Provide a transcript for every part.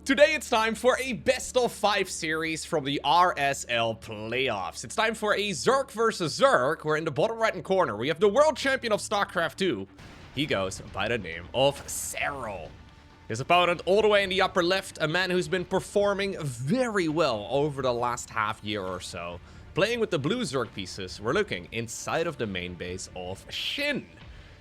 Today it's time for a best of 5 series from the RSL playoffs. It's time for a Zerg versus Zerg, where in the bottom right hand corner we have the world champion of StarCraft 2. He goes by the name of Serral. His opponent all the way in the upper left, a man who's been performing very well over the last half year or so. Playing with the blue Zerg pieces, we're looking inside of the main base of SHIN.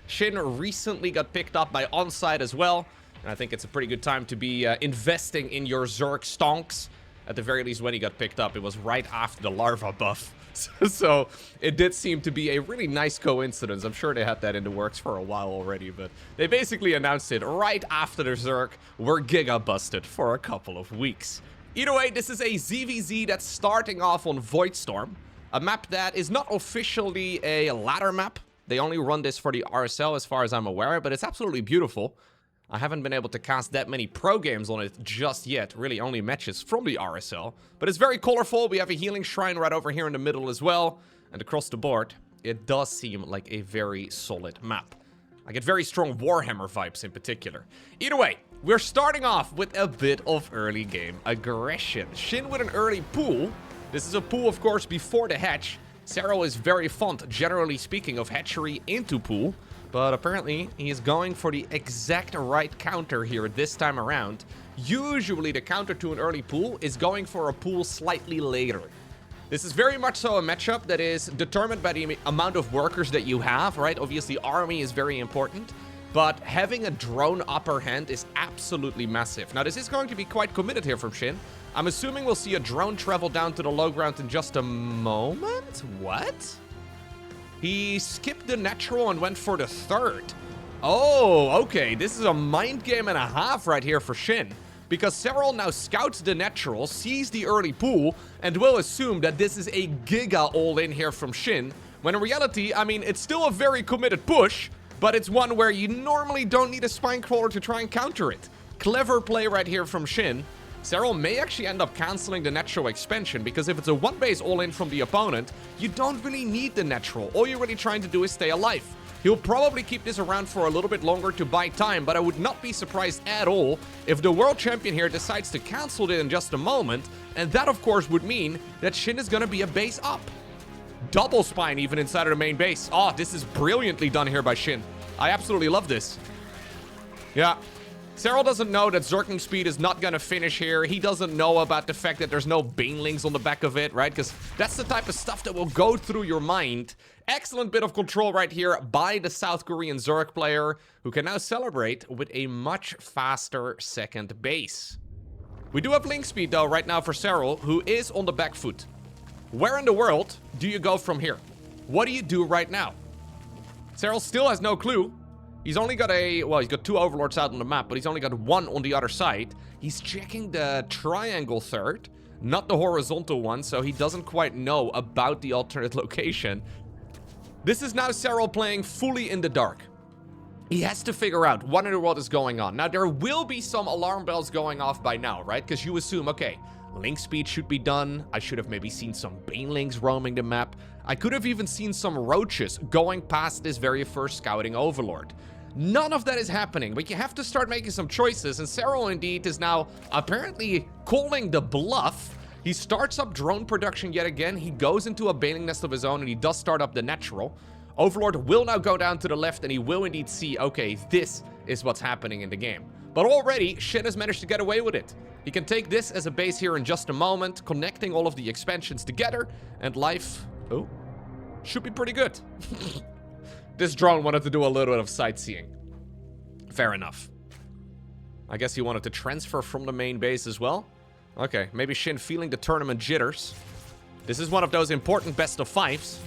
SHIN recently got picked up by Onside as well. And I think it's a pretty good time to be investing in your Zerg stonks. At the very least, when he got picked up, it was right after the larva buff. So it did seem to be a really nice coincidence. I'm sure they had that in the works for a while already, but they basically announced it right after the Zerg were giga busted for a couple of weeks. Either way, this is a ZVZ that's starting off on Voidstorm, a map that is not officially a ladder map. They only run this for the RSL as far as I'm aware, but it's absolutely beautiful. I haven't been able to cast that many pro games on it just yet, really only matches from the RSL. But it's very colorful. We have a healing shrine right over here in the middle as well. And across the board, it does seem like a very solid map. I get very strong Warhammer vibes in particular. Either way, we're starting off with a bit of early game aggression. SHIN with an early pool. This is a pool, of course, before the hatch. Serral is very fond, generally speaking, of hatchery into pool. But apparently, he is going for the exact right counter here this time around. Usually, the counter to an early pool is going for a pool slightly later. This is very much so a matchup that is determined by the amount of workers that you have, right? Obviously, army is very important. But having a drone upper hand is absolutely massive. Now, this is going to be quite committed here from SHIN. I'm assuming we'll see a drone travel down to the low ground in just a moment. What? He skipped the natural and went for the third. Oh, okay. This is a mind game and a half right here for SHIN. Because Serral now scouts the natural, sees the early pool, and will assume that this is a giga all-in here from SHIN. When in reality, I mean, it's still a very committed push, but it's one where you normally don't need a spine crawler to try and counter it. Clever play right here from SHIN. Serral may actually end up canceling the natural expansion, because if it's a one base all-in from the opponent, you don't really need the natural. All you're really trying to do is stay alive. He'll probably keep this around for a little bit longer to buy time, but I would not be surprised at all if the world champion here decides to cancel it in just a moment, and that of course would mean that SHIN is going to be a base up. Double spine even inside of the main base. Oh, this is brilliantly done here by SHIN. I absolutely love this. Yeah. Serral doesn't know that Zergling speed is not going to finish here. He doesn't know about the fact that there's no banelings on the back of it, right? Because that's the type of stuff that will go through your mind. Excellent bit of control right here by the South Korean Zerg player, who can now celebrate with a much faster second base. We do have link speed, though, right now for Serral, who is on the back foot. Where in the world do you go from here? What do you do right now? Serral still has no clue. He's only got he's got 2 overlords out on the map, but he's only got 1 on the other side. He's checking the triangle third, not the horizontal one, so he doesn't quite know about the alternate location. This is now Serral playing fully in the dark. He has to figure out what in the world is going on. Now, there will be some alarm bells going off by now, right? Because you assume, okay, link speed should be done. I should have maybe seen some banelings roaming the map. I could have even seen some roaches going past this very first scouting overlord. None of that is happening, but you have to start making some choices, and Serral indeed is now apparently calling the bluff. He starts up drone production yet again. He goes into a baneling nest of his own, and he does start up the natural. Overlord will now go down to the left, and he will indeed see, okay, this is what's happening in the game. But already, SHIN has managed to get away with it. He can take this as a base here in just a moment, connecting all of the expansions together, and life, should be pretty good. This drone wanted to do a little bit of sightseeing. Fair enough. I guess he wanted to transfer from the main base as well. Okay, maybe SHIN feeling the tournament jitters. This is one of those important best of 5s.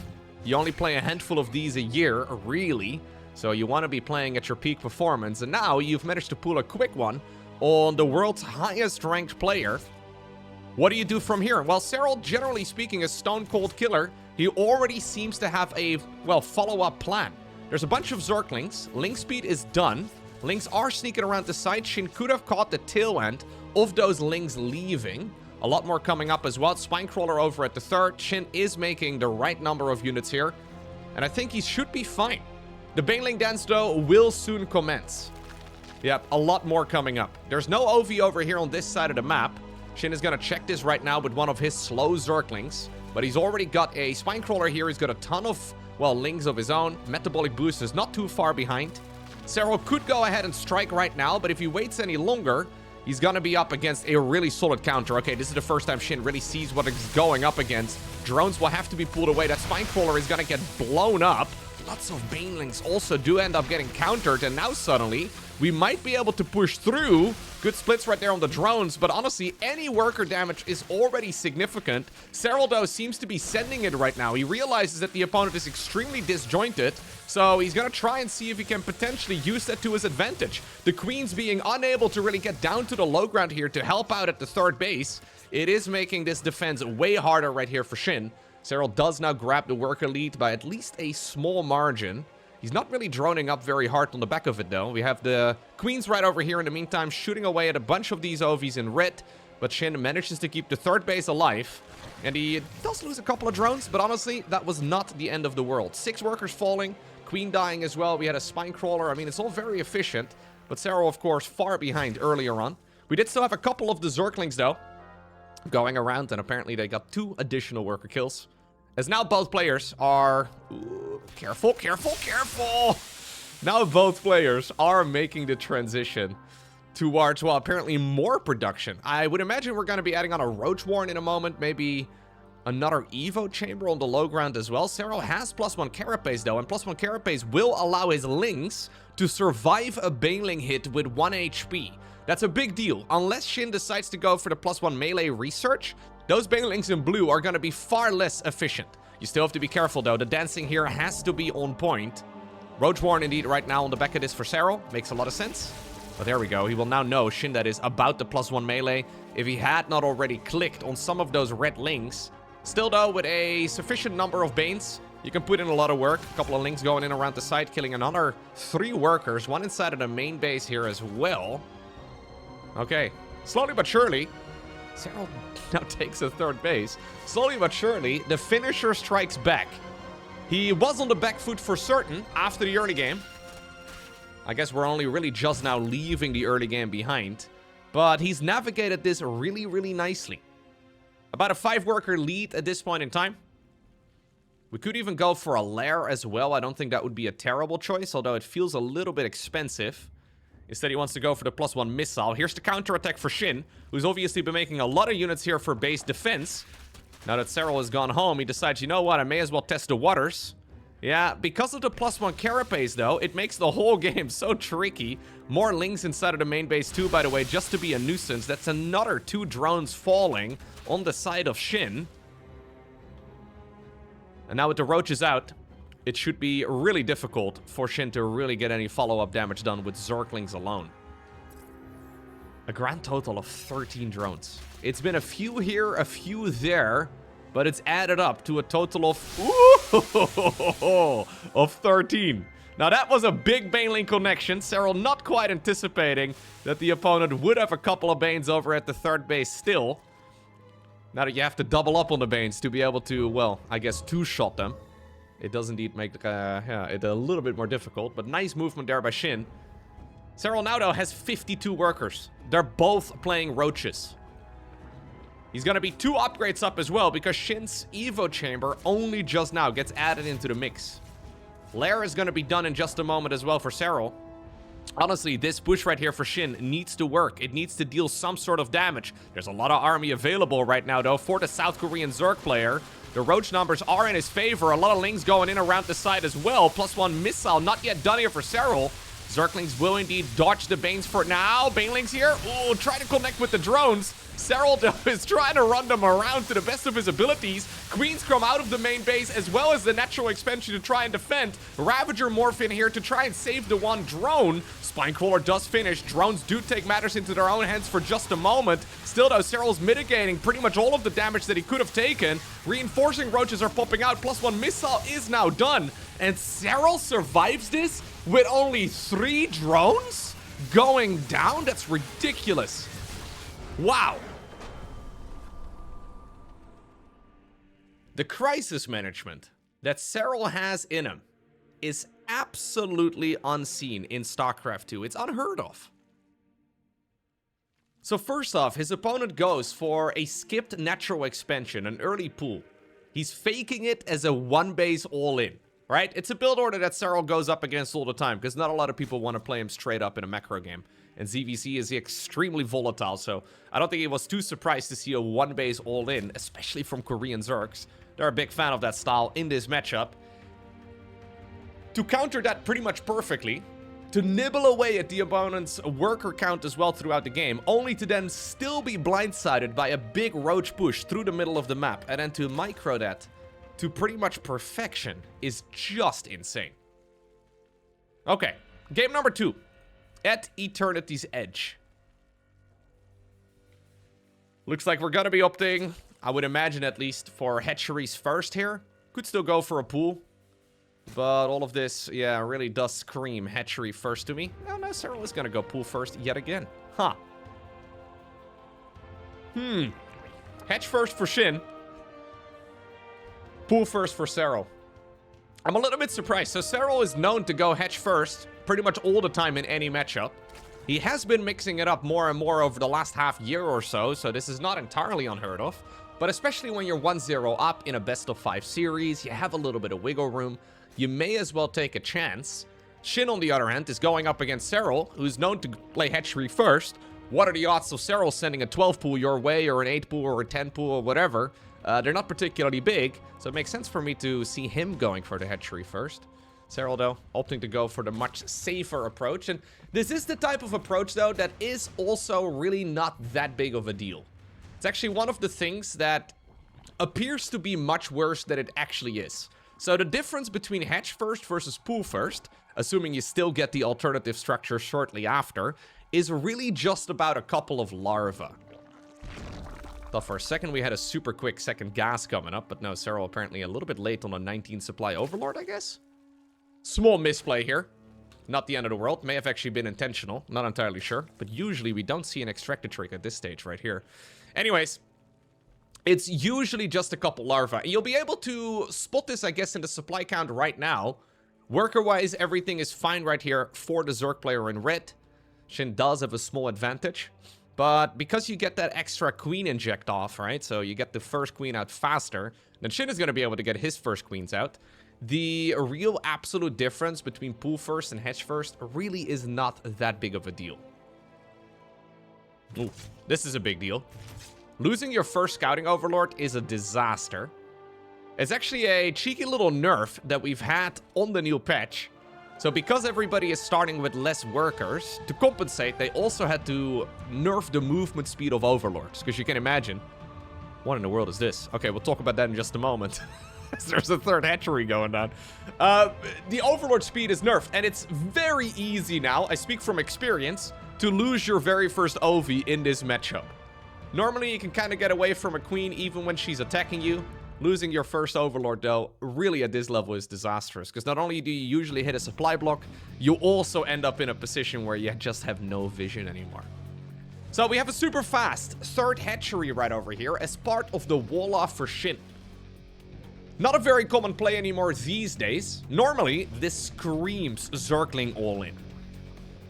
You only play a handful of these a year, really. So you want to be playing at your peak performance. And now you've managed to pull a quick one on the world's highest ranked player. What do you do from here? Well, Serral, generally speaking, is stone cold killer. He already seems to have a, well, follow-up plan. There's a bunch of Zerglings. Link speed is done. Links are sneaking around the side. SHIN could have caught the tail end of those Links leaving. A lot more coming up as well. Spinecrawler over at the third. SHIN is making the right number of units here. And I think he should be fine. The Baneling dance, though, will soon commence. Yep, a lot more coming up. There's no OV over here on this side of the map. SHIN is going to check this right now with one of his slow Zerglings. But he's already got a Spinecrawler here. He's got a ton of, well, Lings of his own. Metabolic Boost is not too far behind. Serral could go ahead and strike right now, but if he waits any longer, he's going to be up against a really solid counter. Okay, this is the first time SHIN really sees what he's going up against. Drones will have to be pulled away. That Spinecrawler is going to get blown up. Lots of Banelings also do end up getting countered, and now suddenly we might be able to push through. Good splits right there on the drones, but honestly, any worker damage is already significant. Serral, though, seems to be sending it right now. He realizes that the opponent is extremely disjointed, so he's going to try and see if he can potentially use that to his advantage. The Queens being unable to really get down to the low ground here to help out at the third base. It is making this defense way harder right here for SHIN. Serral does now grab the worker lead by at least a small margin. He's not really droning up very hard on the back of it, though. We have the Queens right over here in the meantime, shooting away at a bunch of these OVs in red. But SHIN manages to keep the third base alive. And he does lose a couple of drones, but honestly, that was not the end of the world. 6 workers falling, Queen dying as well. We had a Spinecrawler. I mean, it's all very efficient. But Serral, of course, far behind earlier on. We did still have a couple of the Zerglings, though, going around. And apparently they got 2 additional worker kills. As now both players are... Ooh, careful, careful, careful! Now both players are making the transition towards, well, apparently more production. I would imagine we're going to be adding on a Roach Warren in a moment. Maybe another Evo Chamber on the low ground as well. Serral has +1 Carapace, though. And +1 Carapace will allow his Lings to survive a Baneling hit with 1 HP. That's a big deal. Unless SHIN decides to go for the +1 melee research, those Banelings in blue are going to be far less efficient. You still have to be careful, though. The dancing here has to be on point. Roach Warren, indeed, right now on the back of this for Serral. Makes a lot of sense. But there we go. He will now know SHIN that is about the +1 melee if he had not already clicked on some of those red Lings. Still, though, with a sufficient number of Banes, you can put in a lot of work. A couple of Lings going in around the side, killing another 3 workers. 1 inside of the main base here as well. Okay. Slowly but surely, Serral now takes a third base. Slowly but surely, the finisher strikes back. He was on the back foot for certain after the early game. I guess we're only really just now leaving the early game behind. But he's navigated this really, really nicely. About a 5-worker lead at this point in time. We could even go for a lair as well. I don't think that would be a terrible choice, although it feels a little bit expensive. Instead, he wants to go for the +1 missile. Here's the counterattack for SHIN, who's obviously been making a lot of units here for base defense. Now that Serral has gone home, he decides, you know what, I may as well test the waters. Yeah, because of the +1 Carapace, though, it makes the whole game so tricky. More Lings inside of the main base, too, by the way, just to be a nuisance. That's another 2 drones falling on the side of SHIN. And now with the Roaches out, it should be really difficult for SHIN to really get any follow-up damage done with Zerglings alone. A grand total of 13 drones. It's been a few here, a few there, but it's added up to a total of... Ooh, of 13. Now that was a big Baneling connection. Serral not quite anticipating that the opponent would have a couple of Banes over at the third base still. Now that you have to double up on the Banes to be able to, well, I guess 2-shot them. It does indeed make it a little bit more difficult, but nice movement there by SHIN. Serral now, though, has 52 workers. They're both playing Roaches. He's going to be 2 upgrades up as well, because SHIN's Evo Chamber only just now gets added into the mix. Lair is going to be done in just a moment as well for Serral. Honestly, this push right here for SHIN needs to work. It needs to deal some sort of damage. There's a lot of army available right now, though, for the South Korean Zerg player. The Roach numbers are in his favor. A lot of Lings going in around the side as well. +1 missile, not yet done here for Serral. Zerglings will indeed dodge the Banes for now. Banelings here. Ooh, try to connect with the drones. Serral, though, is trying to run them around to the best of his abilities. Queens come out of the main base, as well as the natural expansion to try and defend. Ravager morph in here to try and save the 1 drone. Spinecrawler does finish. Drones do take matters into their own hands for just a moment. Still, though, Serral's mitigating pretty much all of the damage that he could have taken. Reinforcing Roaches are popping out. +1 missile is now done. And Serral survives this with only 3 drones going down? That's ridiculous. Wow. The crisis management that Serral has in him is absolutely unseen in StarCraft 2. It's unheard of. So first off, his opponent goes for a skipped natural expansion, an early pool. He's faking it as a one base all-in, right? It's a build order that Serral goes up against all the time, because not a lot of people want to play him straight up in a macro game. And ZVC is extremely volatile, so I don't think he was too surprised to see a one base all-in, especially from Korean Zergs. They're a big fan of that style in this matchup. To counter that pretty much perfectly, to nibble away at the opponent's worker count as well throughout the game, only to then still be blindsided by a big roach push through the middle of the map, and then to micro that to pretty much perfection is just insane. Okay, game number 2. At Eternity's Edge. Looks like we're gonna be opting, I would imagine at least, for hatcheries first here. Could still go for a pool. But all of this, yeah, really does scream hatchery first to me. No, Serral is gonna go pool first yet again. Huh. Hatch first for SHIN. Pool first for Serral. I'm a little bit surprised. So Serral is known to go hatch first pretty much all the time in any matchup. He has been mixing it up more and more over the last half year or so, so this is not entirely unheard of. But especially when you're 1-0 up in a best of 5 series, you have a little bit of wiggle room. You may as well take a chance. SHIN, on the other hand, is going up against Serral, who's known to play hatchery first. What are the odds of Serral sending a 12 pool your way, or an 8 pool, or a 10 pool, or whatever? They're not particularly big, so it makes sense for me to see him going for the hatchery first. Serral, though, opting to go for the much safer approach. And this is the type of approach, though, that is also really not that big of a deal. It's actually one of the things that appears to be much worse than it actually is. So the difference between hatch first versus pool first, assuming you still get the alternative structure shortly after, is really just about a couple of larvae. Thought for a second we had a super quick second gas coming up, but no, Serral apparently a little bit late on a 19 supply overlord, I guess? Small misplay here. Not the end of the world. May have actually been intentional. Not entirely sure. But usually we don't see an extractor trick at this stage right here. Anyways, it's usually just a couple larvae. You'll be able to spot this, I guess, in the supply count right now. Worker-wise, everything is fine right here for the Zerg player in red. SHIN does have a small advantage. But because you get that extra queen inject off, right? So you get the first queen out faster. Then SHIN is going to be able to get his first queens out. The real absolute difference between pool first and hatch first really is not that big of a deal. Ooh, this is a big deal. Losing your first scouting overlord is a disaster. It's actually a cheeky little nerf that we've had on the new patch. So because everybody is starting with less workers, to compensate, they also had to nerf the movement speed of overlords. Because you can imagine, what in the world is this? Okay, we'll talk about that in just a moment. There's a third hatchery going on. The overlord speed is nerfed, and it's very easy now, I speak from experience, to lose your very first OV in this matchup. Normally, you can kind of get away from a queen even when she's attacking you. Losing your first overlord, though, really at this level is disastrous. Because not only do you usually hit a supply block, you also end up in a position where you just have no vision anymore. So we have a super fast third hatchery right over here as part of the wall-off for SHIN. Not a very common play anymore these days. Normally, this screams Zergling all-in.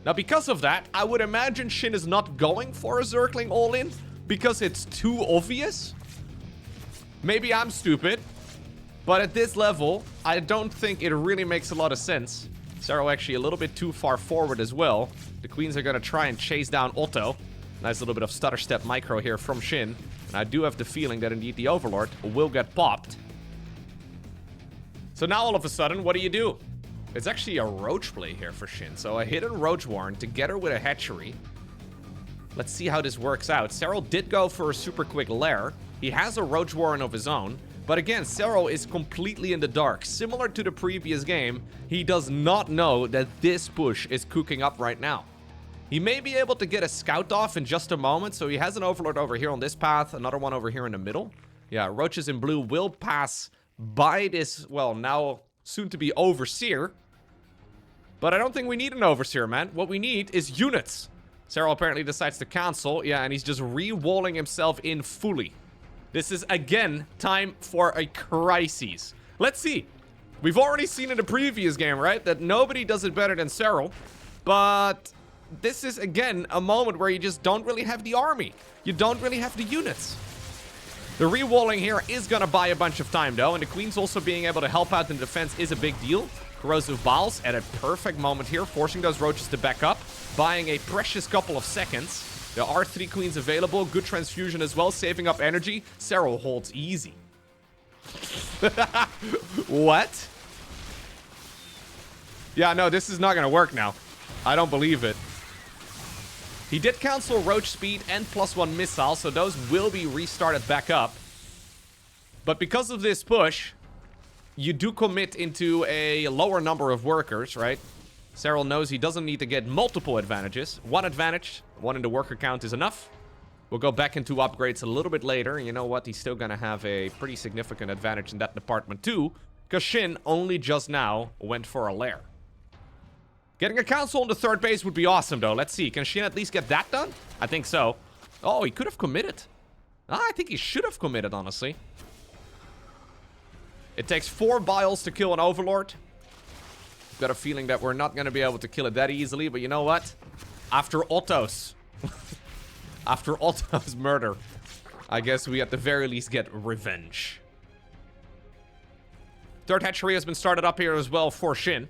Now, because of that, I would imagine SHIN is not going for a Zergling all-in because it's too obvious. Maybe I'm stupid, but at this level, I don't think it really makes a lot of sense. Serral actually a little bit too far forward as well. The queens are going to try and chase down Otto. Nice little bit of stutter step micro here from SHIN. And I do have the feeling that indeed the overlord will get popped. So now all of a sudden, what do? It's actually a roach play here for SHIN. So a hidden roach warren together with a hatchery. Let's see how this works out. Serral did go for a super quick lair. He has a roach warren of his own. But again, Serral is completely in the dark. Similar to the previous game, he does not know that this push is cooking up right now. He may be able to get a scout off in just a moment. So he has an overlord over here on this path. Another one over here in the middle. Yeah, roaches in blue will pass by this, well, now soon to be overseer. But I don't think we need an overseer, man. What we need is units. Serral apparently decides to cancel. Yeah, and he's just re-walling himself in fully. This is, again, time for a crisis. Let's see. We've already seen in the previous game, right, that nobody does it better than Serral. But this is, again, a moment where you just don't really have the army. You don't really have the units. The re-walling here is going to buy a bunch of time, though. And the Queen's also being able to help out in defense is a big deal. Corrosive Bowels at a perfect moment here, forcing those roaches to back up. Buying a precious couple of seconds. There are 3 Queens available. Good transfusion as well, saving up energy. Serral holds easy. What? Yeah, no, this is not going to work now. I don't believe it. He did cancel Roach Speed and +1 Missile, so those will be restarted back up. But because of this push, you do commit into a lower number of workers, right? Serral knows he doesn't need to get multiple advantages. One advantage, one in the worker count is enough. We'll go back into upgrades a little bit later. You know what? He's still going to have a pretty significant advantage in that department too, because SHIN only just now went for a lair. Getting a council on the 3rd base would be awesome, though. Let's see. Can SHIN at least get that done? I think so. Oh, he could have committed. I think he should have committed, honestly. It takes 4 Biles to kill an Overlord. I've got a feeling that we're not going to be able to kill it that easily, but you know what? After Otto's... After Otto's murder, I guess we at the very least get revenge. 3rd hatchery has been started up here as well for SHIN.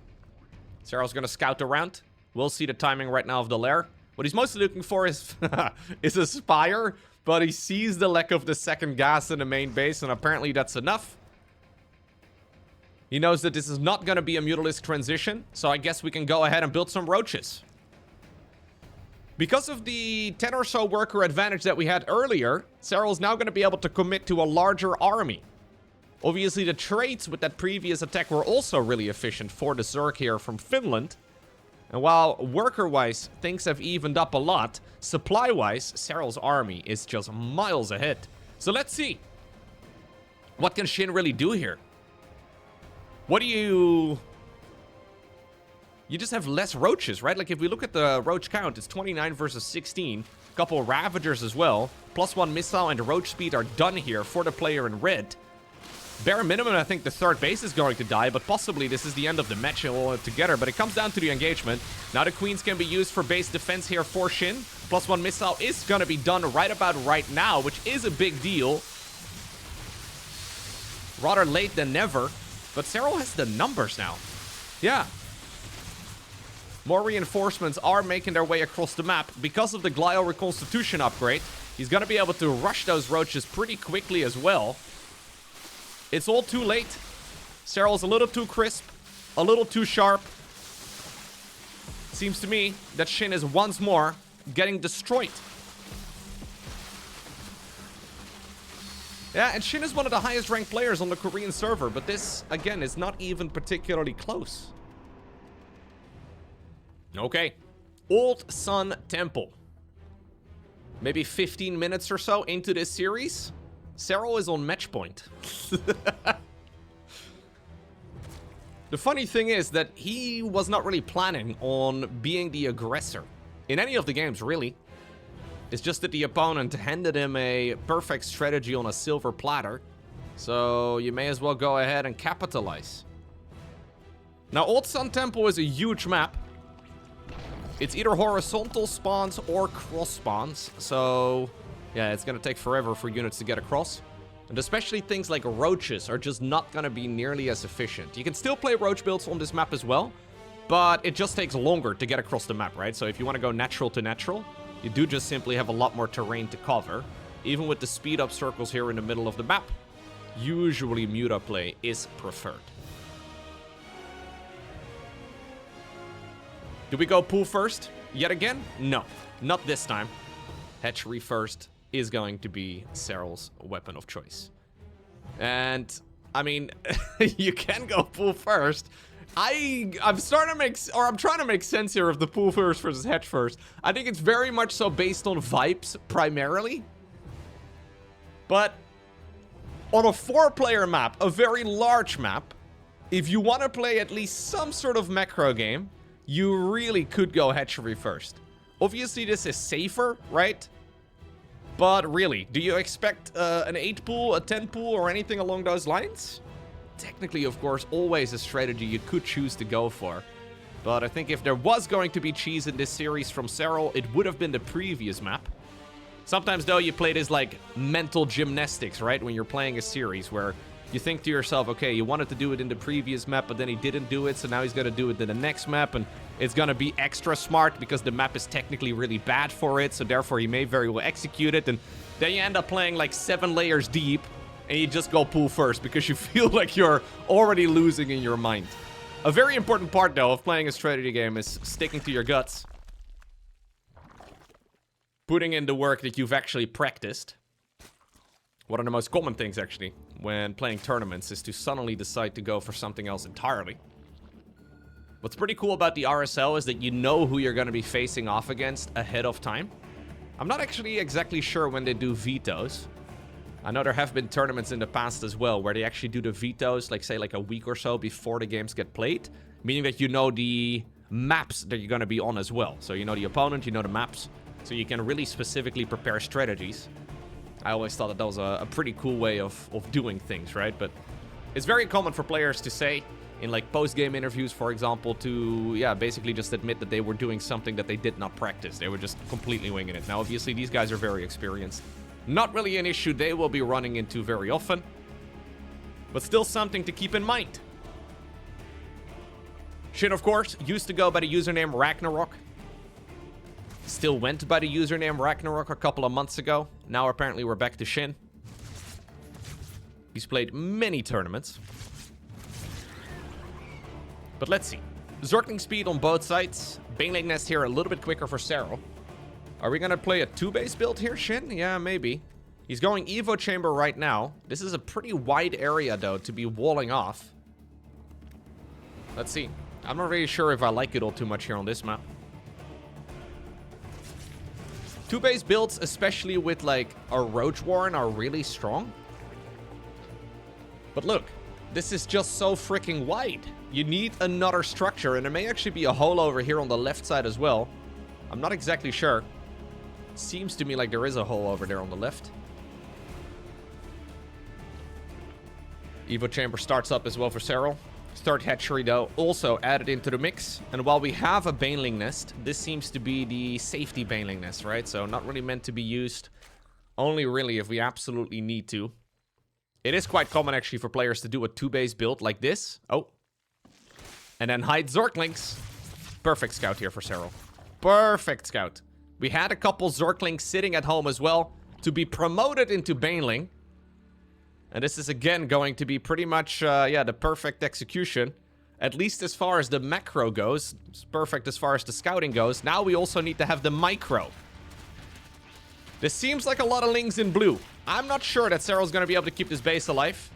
Serral's going to scout around. We'll see the timing right now of the lair. What he's mostly looking for is, is a Spire, but he sees the lack of the 2nd gas in the main base, and apparently that's enough. He knows that this is not going to be a Mutalisk transition, so I guess we can go ahead and build some roaches. Because of the 10 or so worker advantage that we had earlier, Serral's now going to be able to commit to a larger army. Obviously, the trades with that previous attack were also really efficient for the Zerg here from Finland. And while worker-wise, things have evened up a lot, supply-wise, Serral's army is just miles ahead. So let's see. What can SHIN really do here? What do you... You just have less roaches, right? Like, if we look at the roach count, it's 29 versus 16. A couple of Ravagers as well. +1 missile and roach speed are done here for the player in red. Bare minimum, I think the 3rd base is going to die, but possibly this is the end of the match together. But it comes down to the engagement. Now the Queens can be used for base defense here for SHIN. +1 missile is going to be done right about right now, which is a big deal. Rather late than never. But Serral has the numbers now. Yeah. More reinforcements are making their way across the map. Because of the Glial Reconstitution upgrade, he's going to be able to rush those roaches pretty quickly as well. It's all too late. Serral's a little too crisp, a little too sharp. Seems to me that SHIN is once more getting destroyed. Yeah, and SHIN is one of the highest ranked players on the Korean server, but this, again, is not even particularly close. Okay. Old Sun Temple. Maybe 15 minutes or so into this series. Serral is on match point. The funny thing is that he was not really planning on being the aggressor in any of the games, really. It's just that the opponent handed him a perfect strategy on a silver platter. So you may as well go ahead and capitalize. Now, Old Sun Temple is a huge map. It's either horizontal spawns or cross spawns. So yeah, it's going to take forever for units to get across. And especially things like roaches are just not going to be nearly as efficient. You can still play roach builds on this map as well, but it just takes longer to get across the map, right? So if you want to go natural to natural, you do just simply have a lot more terrain to cover. Even with the speed up circles here in the middle of the map, usually Muta play is preferred. Do we go pool first yet again? No, not this time. Hatchery first is going to be Serral's weapon of choice. And, I mean, you can go pool first. I'm trying to make sense here of the pool first versus hatch first. I think it's very much so based on vibes, primarily. But on a 4-player map, a very large map, if you want to play at least some sort of macro game, you really could go hatchery first. Obviously, this is safer, right? But really, do you expect an 8 pool, a 10 pool, or anything along those lines? Technically, of course, always a strategy you could choose to go for. But I think if there was going to be cheese in this series from Serral, it would have been the previous map. Sometimes, though, you play this, like, mental gymnastics, right? When you're playing a series where you think to yourself, okay, you wanted to do it in the previous map, but then he didn't do it, so now he's going to do it in the next map, and it's going to be extra smart because the map is technically really bad for it, so therefore he may very well execute it, and then you end up playing, like, 7 layers deep, and you just go pool first because you feel like you're already losing in your mind. A very important part, though, of playing a strategy game is sticking to your guts. Putting in the work that you've actually practiced. One of the most common things, actually, when playing tournaments is to suddenly decide to go for something else entirely. What's pretty cool about the RSL is that you know who you're going to be facing off against ahead of time. I'm not actually exactly sure when they do vetoes. I know there have been tournaments in the past as well where they actually do the vetoes, like say like a week or so before the games get played. Meaning that you know the maps that you're going to be on as well. So you know the opponent, you know the maps. So you can really specifically prepare strategies. I always thought that was a pretty cool way of doing things, right? But it's very common for players to say in like post-game interviews, for example, to, yeah, basically just admit that they were doing something that they did not practice. They were just completely winging it. Now, obviously, these guys are very experienced. Not really an issue they will be running into very often, but still something to keep in mind. SHIN, of course, used to go by the username Ragnarok. Still went by the username Ragnarok a couple of months ago. Now, apparently, we're back to SHIN. He's played many tournaments. But let's see. Zergling speed on both sides. Baneling Nest here a little bit quicker for Serral. Are we going to play a 2-base build here, SHIN? Yeah, maybe. He's going Evo Chamber right now. This is a pretty wide area, though, to be walling off. Let's see. I'm not really sure if I like it all too much here on this map. 2-base builds, especially with, like, a Roach Warren, are really strong. But look, this is just so freaking wide. You need another structure, and there may actually be a hole over here on the left side as well. I'm not exactly sure. Seems to me like there is a hole over there on the left. Evo Chamber starts up as well for Serral. Third hatchery, though, also added into the mix. And while we have a Baneling Nest, this seems to be the safety Baneling Nest, right? So not really meant to be used. Only really if we absolutely need to. It is quite common, actually, for players to do a 2-base build like this. Oh. And then hide Zerglings. Perfect scout here for Serral. Perfect scout. We had a couple Zerglings sitting at home as well to be promoted into Baneling. And this is, again, going to be pretty much, yeah, the perfect execution. At least as far as the macro goes. It's perfect as far as the scouting goes. Now we also need to have the micro. This seems like a lot of lings in blue. I'm not sure that Serral's going to be able to keep this base alive.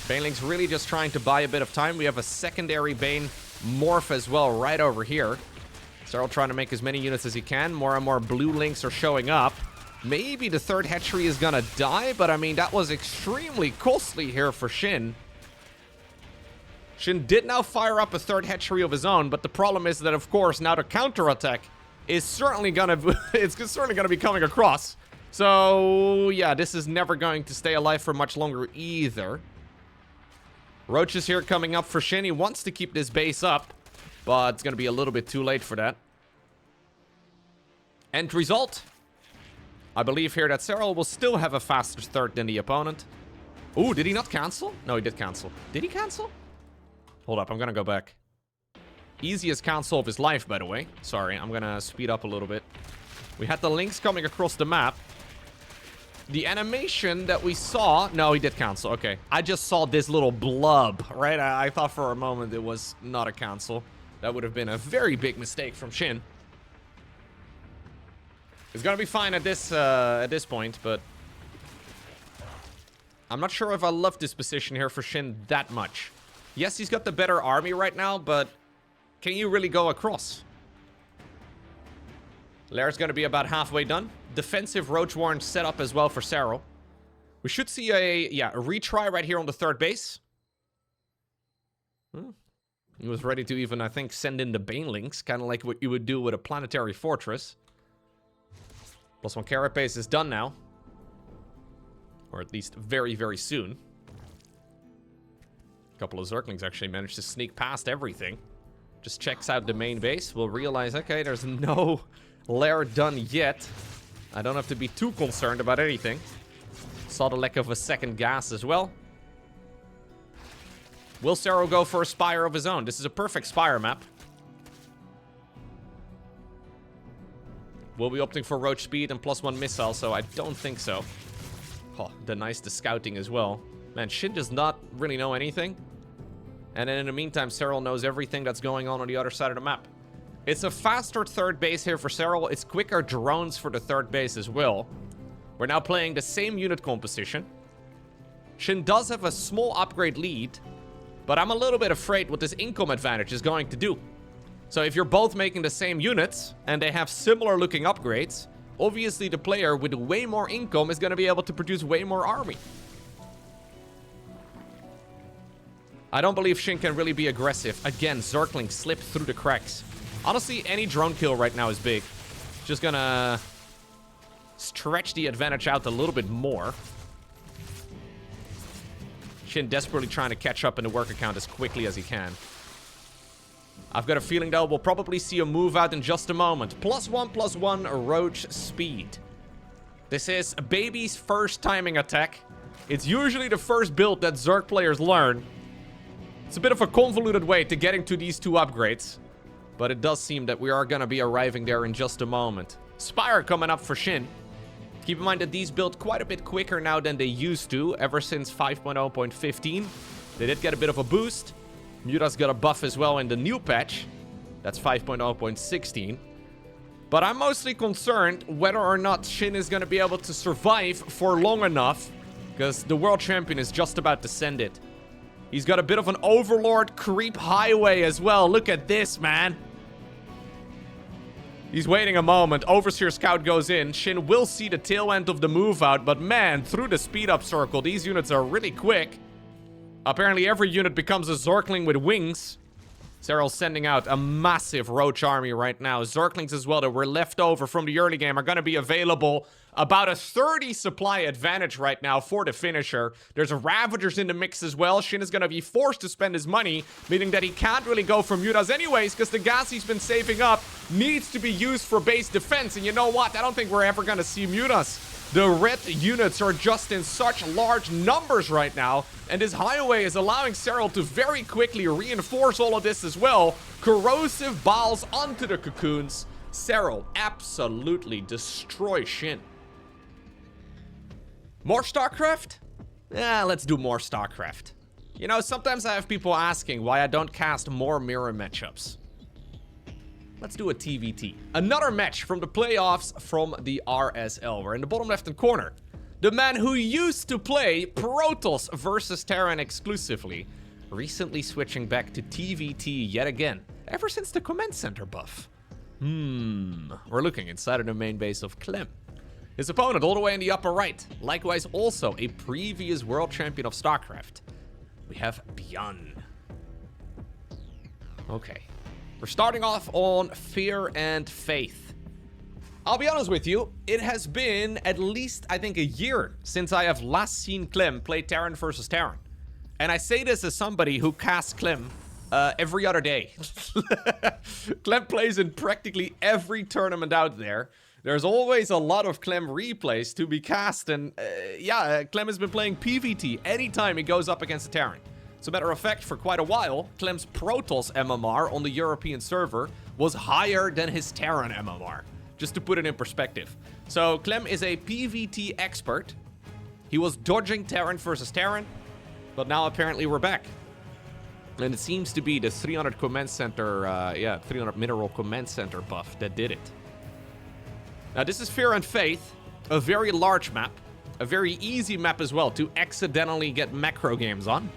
Baneling's really just trying to buy a bit of time. We have a secondary Bane morph as well right over here. Serral trying to make as many units as he can. More and more blue links are showing up. Maybe the third hatchery is gonna die, but I mean, that was extremely costly here for SHIN. SHIN did now fire up a third hatchery of his own, but the problem is that, of course, now the counterattack is certainly gonna be coming across. So, yeah, this is never going to stay alive for much longer either. Roach is here coming up for SHIN. He wants to keep this base up, but it's gonna be a little bit too late for that. End result. I believe here that Serral will still have a faster start than the opponent. Ooh, did he not cancel? No, he did cancel. Did he cancel? Hold up, I'm gonna go back. Easiest cancel of his life, by the way. Sorry, I'm gonna speed up a little bit. We had the links coming across the map. The animation that we saw... No, he did cancel. Okay. I just saw this little blub, right? I thought for a moment it was not a cancel. That would have been a very big mistake from SHIN. It's gonna be fine at this point, but I'm not sure if I love this position here for SHIN that much. Yes, he's got the better army right now, but can you really go across? Lair's gonna be about halfway done. Defensive Roach Warren set up as well for Serral. We should see a retry right here on the third base. He was ready to even, I think, send in the Banelings, kind of like what you would do with a planetary fortress. +1 carapace is done now. Or at least very, very soon. couple of Zerglings actually managed to sneak past everything. Just checks out the main base. We'll realize, okay, there's no lair done yet. I don't have to be too concerned about anything. Saw the lack of a second gas as well. Will Serral go for a spire of his own? This is a perfect spire map. We'll be opting for roach speed and +1 missile, so I don't think so. Oh, denies the scouting as well. Man, SHIN does not really know anything. And then in the meantime, Serral knows everything that's going on the other side of the map. It's a faster third base here for Serral. It's quicker drones for the third base as well. We're now playing the same unit composition. SHIN does have a small upgrade lead, but I'm a little bit afraid what this income advantage is going to do. So if you're both making the same units, and they have similar looking upgrades, obviously the player with way more income is going to be able to produce way more army. I don't believe SHIN can really be aggressive. Again, Zerglings slipped through the cracks. Honestly, any drone kill right now is big. Just gonna stretch the advantage out a little bit more. SHIN desperately trying to catch up in the worker count as quickly as he can. I've got a feeling, though, we'll probably see a move out in just a moment. +1/+1 roach speed. This is a baby's first timing attack. It's usually the first build that Zerg players learn. It's a bit of a convoluted way to getting to these two upgrades. But it does seem that we are going to be arriving there in just a moment. Spire coming up for SHIN. Keep in mind that these build quite a bit quicker now than they used to, ever since 5.0.15. They did get a bit of a boost. Muta's got a buff as well in the new patch. That's 5.0.16. But I'm mostly concerned whether or not SHIN is going to be able to survive for long enough, because the world champion is just about to send it. He's got a bit of an overlord creep highway as well. Look at this, man. He's waiting a moment. Overseer Scout goes in. SHIN will see the tail end of the move out, but man, through the speed up circle, these units are really quick. Apparently every unit becomes a Zergling with wings. Serral's sending out a massive roach army right now. Zerglings as well that were left over from the early game are going to be available. About a 30 supply advantage right now for the finisher. There's Ravagers in the mix as well. SHIN is going to be forced to spend his money, meaning that he can't really go for Mutas anyways, because the gas he's been saving up needs to be used for base defense. And you know what? I don't think we're ever going to see Mutas. The red units are just in such large numbers right now, and this highway is allowing Serral to very quickly reinforce all of this as well. Corrosive balls onto the cocoons. Serral absolutely destroys SHIN. More StarCraft? Yeah, let's do more StarCraft. You know, sometimes I have people asking why I don't cast more mirror matchups. Let's do a TVT. Another match from the playoffs from the RSL. We're in the bottom left-hand corner. The man who used to play Protoss versus Terran exclusively, recently switching back to TVT yet again, ever since the command center buff. We're looking inside of the main base of Clem. His opponent all the way in the upper right, likewise also a previous world champion of StarCraft. We have ByuN. Okay. We're starting off on Fear and Faith. I'll be honest with you, it has been at least, I think, a year since I have last seen Clem play Terran versus Terran. And I say this as somebody who casts Clem every other day. Clem plays in practically every tournament out there. There's always a lot of Clem replays to be cast, and Clem has been playing PvT anytime he goes up against a Terran. As a matter of fact, for quite a while, Clem's Protoss MMR on the European server was higher than his Terran MMR, just to put it in perspective. So Clem is a PvT expert. He was dodging Terran versus Terran, but now apparently we're back. And it seems to be the 300 command center, 300 mineral command center buff that did it. Now this is Fear and Faith, a very large map, a very easy map as well to accidentally get macro games on.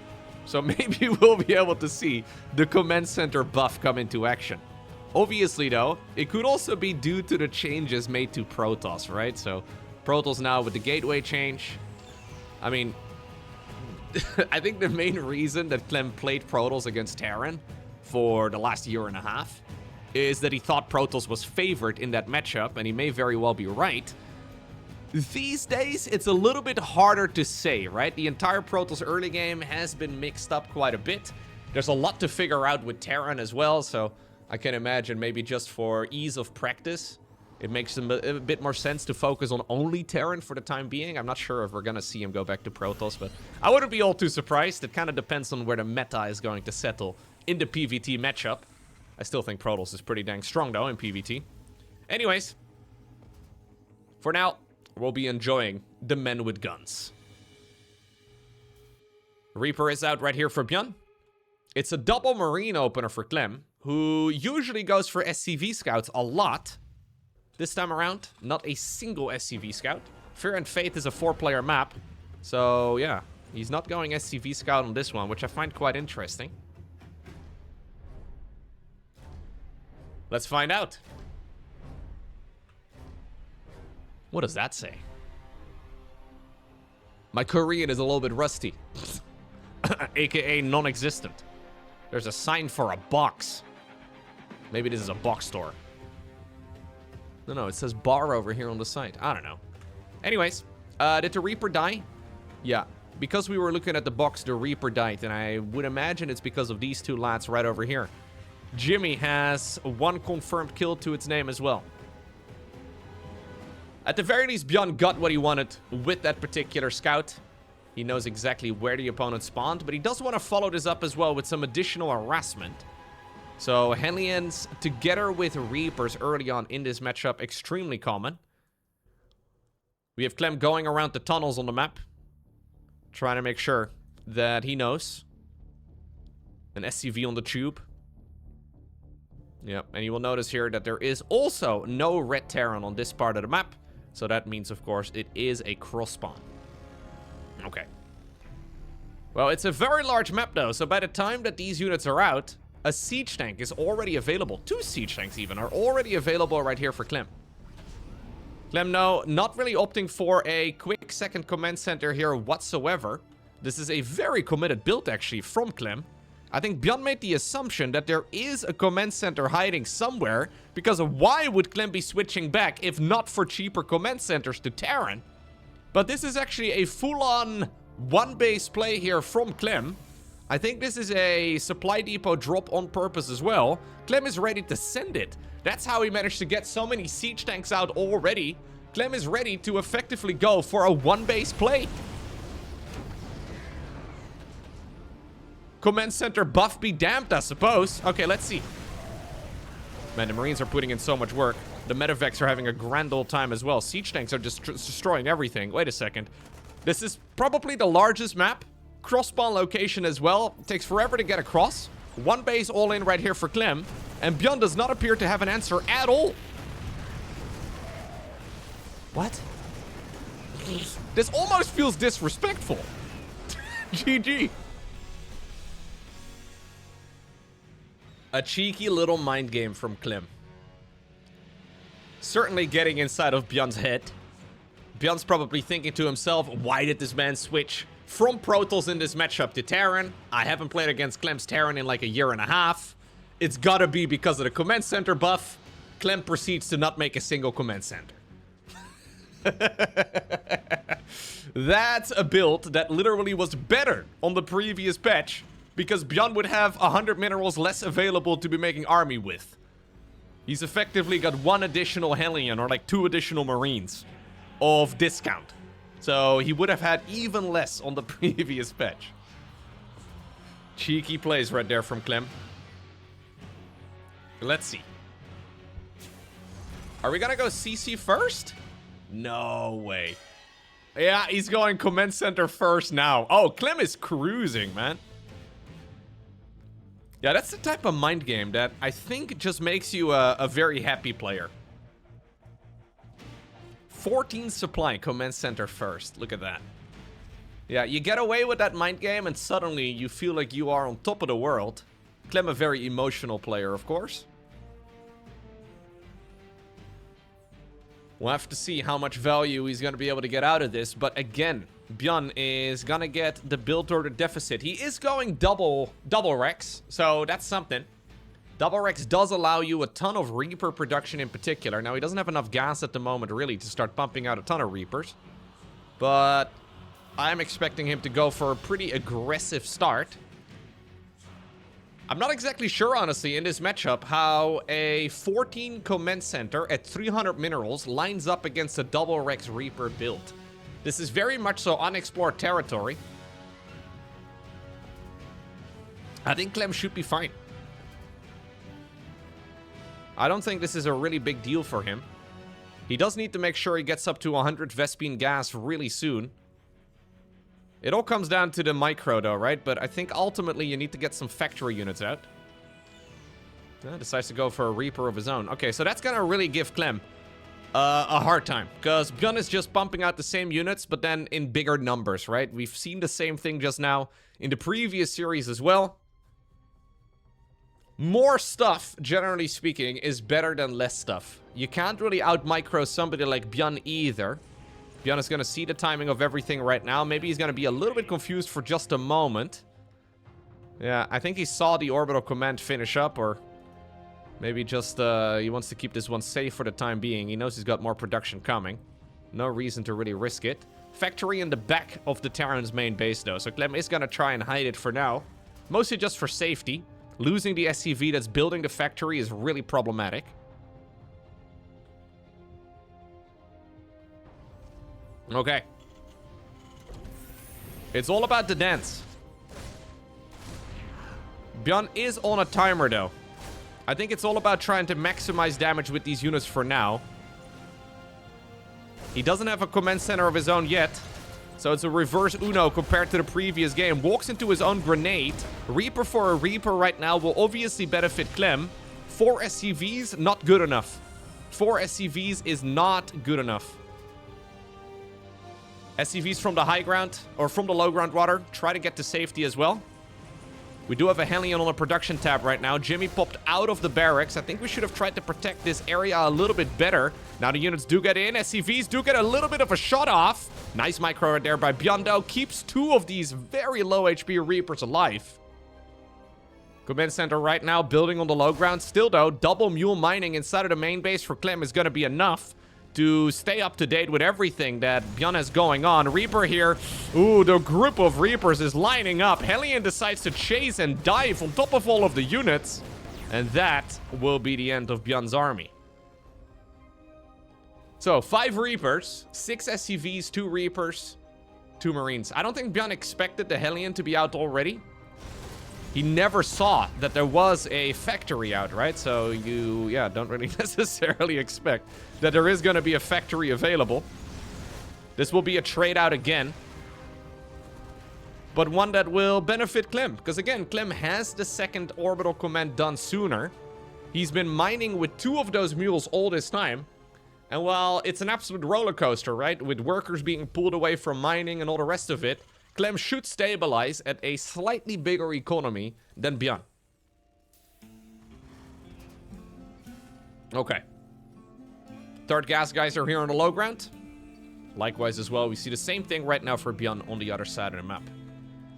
So maybe we'll be able to see the command center buff come into action. Obviously though, it could also be due to the changes made to Protoss, right? So Protoss now with the gateway change. I mean, I think the main reason that Clem played Protoss against Terran for the last year and a half is that he thought Protoss was favored in that matchup, and he may very well be right. These days, it's a little bit harder to say, right? The entire Protoss early game has been mixed up quite a bit. There's a lot to figure out with Terran as well, so I can imagine maybe just for ease of practice, it makes a bit more sense to focus on only Terran for the time being. I'm not sure if we're going to see him go back to Protoss, but I wouldn't be all too surprised. It kind of depends on where the meta is going to settle in the PvT matchup. I still think Protoss is pretty dang strong, though, in PvT. Anyways, for now, we'll be enjoying the men with guns. Reaper is out right here for ByuN. It's a double Marine opener for Clem, who usually goes for SCV scouts a lot. This time around, not a single SCV scout. Fear and Faith is a 4-player map. So, yeah, he's not going SCV scout on this one, which I find quite interesting. Let's find out. What does that say? My Korean is a little bit rusty. AKA non-existent. There's a sign for a box. Maybe this is a box store. No, it says bar over here on the side. I don't know. Anyways, did the Reaper die? Yeah, because we were looking at the box, the Reaper died, and I would imagine it's because of these two lads right over here. Jimmy has 1 confirmed kill to its name as well. At the very least, ByuN got what he wanted with that particular scout. He knows exactly where the opponent spawned, but he does want to follow this up as well with some additional harassment. So, Hellions together with Reapers early on in this matchup, extremely common. We have Clem going around the tunnels on the map, trying to make sure that he knows. An SCV on the tube. Yep, and you will notice here that there is also no red Terran on this part of the map. So that means, of course, it is a cross spawn. Okay. Well, it's a very large map, though, so by the time that these units are out, a siege tank is already available. 2 siege tanks, even, are already available right here for Clem. Clem, no, not really opting for a quick second command center here whatsoever. This is a very committed build, actually, from Clem. I think ByuN made the assumption that there is a command center hiding somewhere, because why would Clem be switching back if not for cheaper command centers to Terran? But this is actually a full-on one-base play here from Clem. I think this is a supply depot drop on purpose as well. Clem is ready to send it. That's how he managed to get so many siege tanks out already. Clem is ready to effectively go for a one-base play. Command center buff be damned, I suppose. Okay, let's see. Man, the Marines are putting in so much work. The medevacs are having a grand old time as well. Siege tanks are just destroying everything. Wait a second. This is probably the largest map. Cross-spawn location as well. It takes forever to get across. One base all in right here for Clem. And ByuN does not appear to have an answer at all. What? This almost feels disrespectful. GG. A cheeky little mind game from Clem. Certainly getting inside of ByuN's head. ByuN's probably thinking to himself, why did this man switch from Protoss in this matchup to Terran? I haven't played against Clem's Terran in like a year and a half. It's gotta be because of the command center buff. Clem proceeds to not make a single command center. That's a build that literally was better on the previous patch, because ByuN would have 100 minerals less available to be making army with. He's effectively got 1 additional Hellion or like 2 additional Marines of discount. So he would have had even less on the previous patch. Cheeky plays right there from Clem. Let's see. Are we gonna go CC first? No way. Yeah, he's going command center first now. Oh, Clem is cruising, man. Yeah, that's the type of mind game that I think just makes you a very happy player. 14 supply, command center first. Look at that. Yeah, you get away with that mind game and suddenly you feel like you are on top of the world. Clem, a very emotional player, of course. We'll have to see how much value he's going to be able to get out of this. But again, ByuN is going to get the build order deficit. He is going double Rex, so that's something. Double Rex does allow you a ton of Reaper production in particular. Now, he doesn't have enough gas at the moment, really, to start pumping out a ton of Reapers. But I'm expecting him to go for a pretty aggressive start. I'm not exactly sure, honestly, in this matchup, how a 14 Command Center at 300 minerals lines up against a Double Rex Reaper build. This is very much so unexplored territory. I think Clem should be fine. I don't think this is a really big deal for him. He does need to make sure he gets up to 100 Vespine gas really soon. It all comes down to the micro though, right? But I think ultimately you need to get some factory units out. Decides to go for a Reaper of his own. Okay, so that's gonna really give Clem a hard time. Because ByuN is just pumping out the same units, but then in bigger numbers, right? We've seen the same thing just now in the previous series as well. More stuff, generally speaking, is better than less stuff. You can't really out-micro somebody like ByuN either. ByuN is going to see the timing of everything right now. Maybe he's going to be a little bit confused for just a moment. Yeah, I think he saw the orbital command finish up, or maybe just he wants to keep this one safe for the time being. He knows he's got more production coming. No reason to really risk it. Factory in the back of the Terran's main base, though. So Clem is going to try and hide it for now. Mostly just for safety. Losing the SCV that's building the factory is really problematic. Okay. It's all about the dance. ByuN is on a timer, though. I think it's all about trying to maximize damage with these units for now. He doesn't have a command center of his own yet. So it's a reverse Uno compared to the previous game. Walks into his own grenade. Reaper for a Reaper right now will obviously benefit Clem. 4 SCVs, not good enough. 4 SCVs is not good enough. SCVs from the high ground, or from the low ground rather, try to get to safety as well. We do have a Hellion on a production tab right now. Jimmy popped out of the barracks. I think we should have tried to protect this area a little bit better. Now the units do get in. SCVs do get a little bit of a shot off. Nice micro right there by ByuN, though. Keeps 2 of these very low HP Reapers alive. Command center right now building on the low ground. Still, though, double mule mining inside of the main base for Clem is going to be enough to stay up to date with everything that ByuN has going on. Reaper here. Ooh, the group of Reapers is lining up. Hellion decides to chase and dive on top of all of the units. And that will be the end of ByuN's army. So, 5 Reapers, 6 SCVs, 2 Reapers, 2 Marines. I don't think ByuN expected the Hellion to be out already. He never saw that there was a factory out, right? So you, yeah, don't really necessarily expect that there is going to be a factory available. This will be a trade out again. But one that will benefit Clem. Because again, Clem has the second orbital command done sooner. He's been mining with 2 of those mules all this time. And while it's an absolute roller coaster, right? With workers being pulled away from mining and all the rest of it, Clem should stabilize at a slightly bigger economy than ByuN. Okay. Third gas guys are here on the low ground. Likewise as well, we see the same thing right now for ByuN on the other side of the map.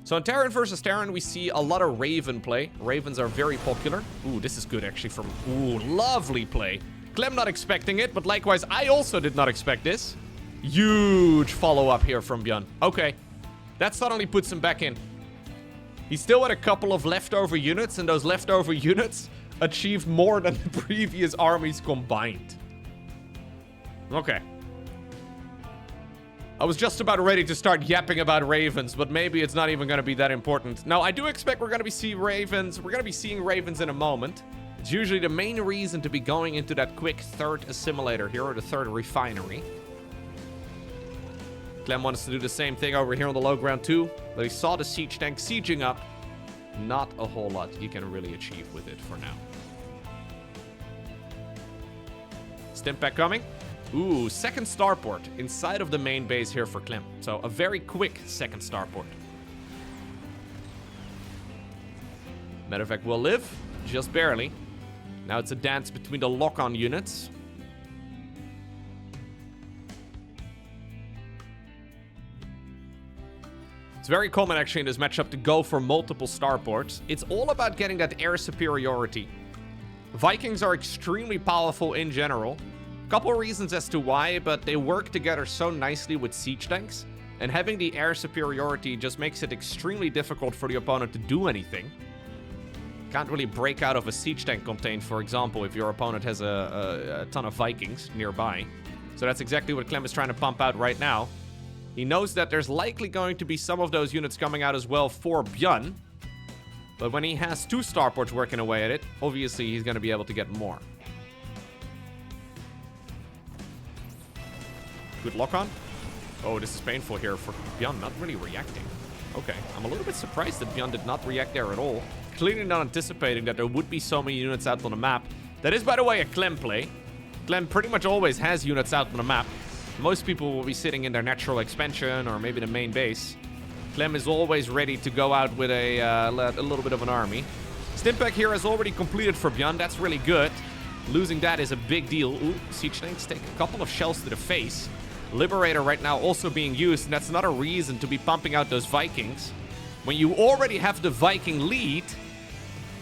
So in Terran versus Terran, we see a lot of Raven play. Ravens are very popular. Ooh, this is good actually from... Ooh, lovely play. Clem not expecting it, but likewise, I also did not expect this. Huge follow-up here from ByuN. Okay. That suddenly puts him back in. He still had a couple of leftover units, and those leftover units achieved more than the previous armies combined. Okay. I was just about ready to start yapping about Ravens, but maybe it's not even going to be that important. Now, I do expect we're going to be seeing Ravens. We're going to be seeing Ravens in a moment. It's usually the main reason to be going into that quick third assimilator here, or the third refinery. Clem wants to do the same thing over here on the low ground too, but he saw the siege tank sieging up. Not a whole lot he can really achieve with it for now. Stimpak coming. Ooh, second starport inside of the main base here for Clem. So a very quick second starport. Medevac will live, just barely. Now it's a dance between the lock-on units. It's very common actually in this matchup to go for multiple starports. It's all about getting that air superiority. Vikings are extremely powerful in general. Couple reasons as to why, but they work together so nicely with siege tanks. And having the air superiority just makes it extremely difficult for the opponent to do anything. Can't really break out of a siege tank contain, for example, if your opponent has a ton of Vikings nearby. So that's exactly what Clem is trying to pump out right now. He knows that there's likely going to be some of those units coming out as well for ByuN. But when he has 2 starports working away at it, obviously he's going to be able to get more. Good lock on. Oh, this is painful here for ByuN, not really reacting. Okay, I'm a little bit surprised that ByuN did not react there at all. Clearly not anticipating that there would be so many units out on the map. That is, by the way, a Clem play. Clem pretty much always has units out on the map. Most people will be sitting in their natural expansion or maybe the main base. Clem is always ready to go out with a little bit of an army. Stimpack here has already completed for ByuN. That's really good. Losing that is a big deal. Ooh, siege tanks take a couple of shells to the face. Liberator right now also being used, and that's not a reason to be pumping out those Vikings. When you already have the Viking lead,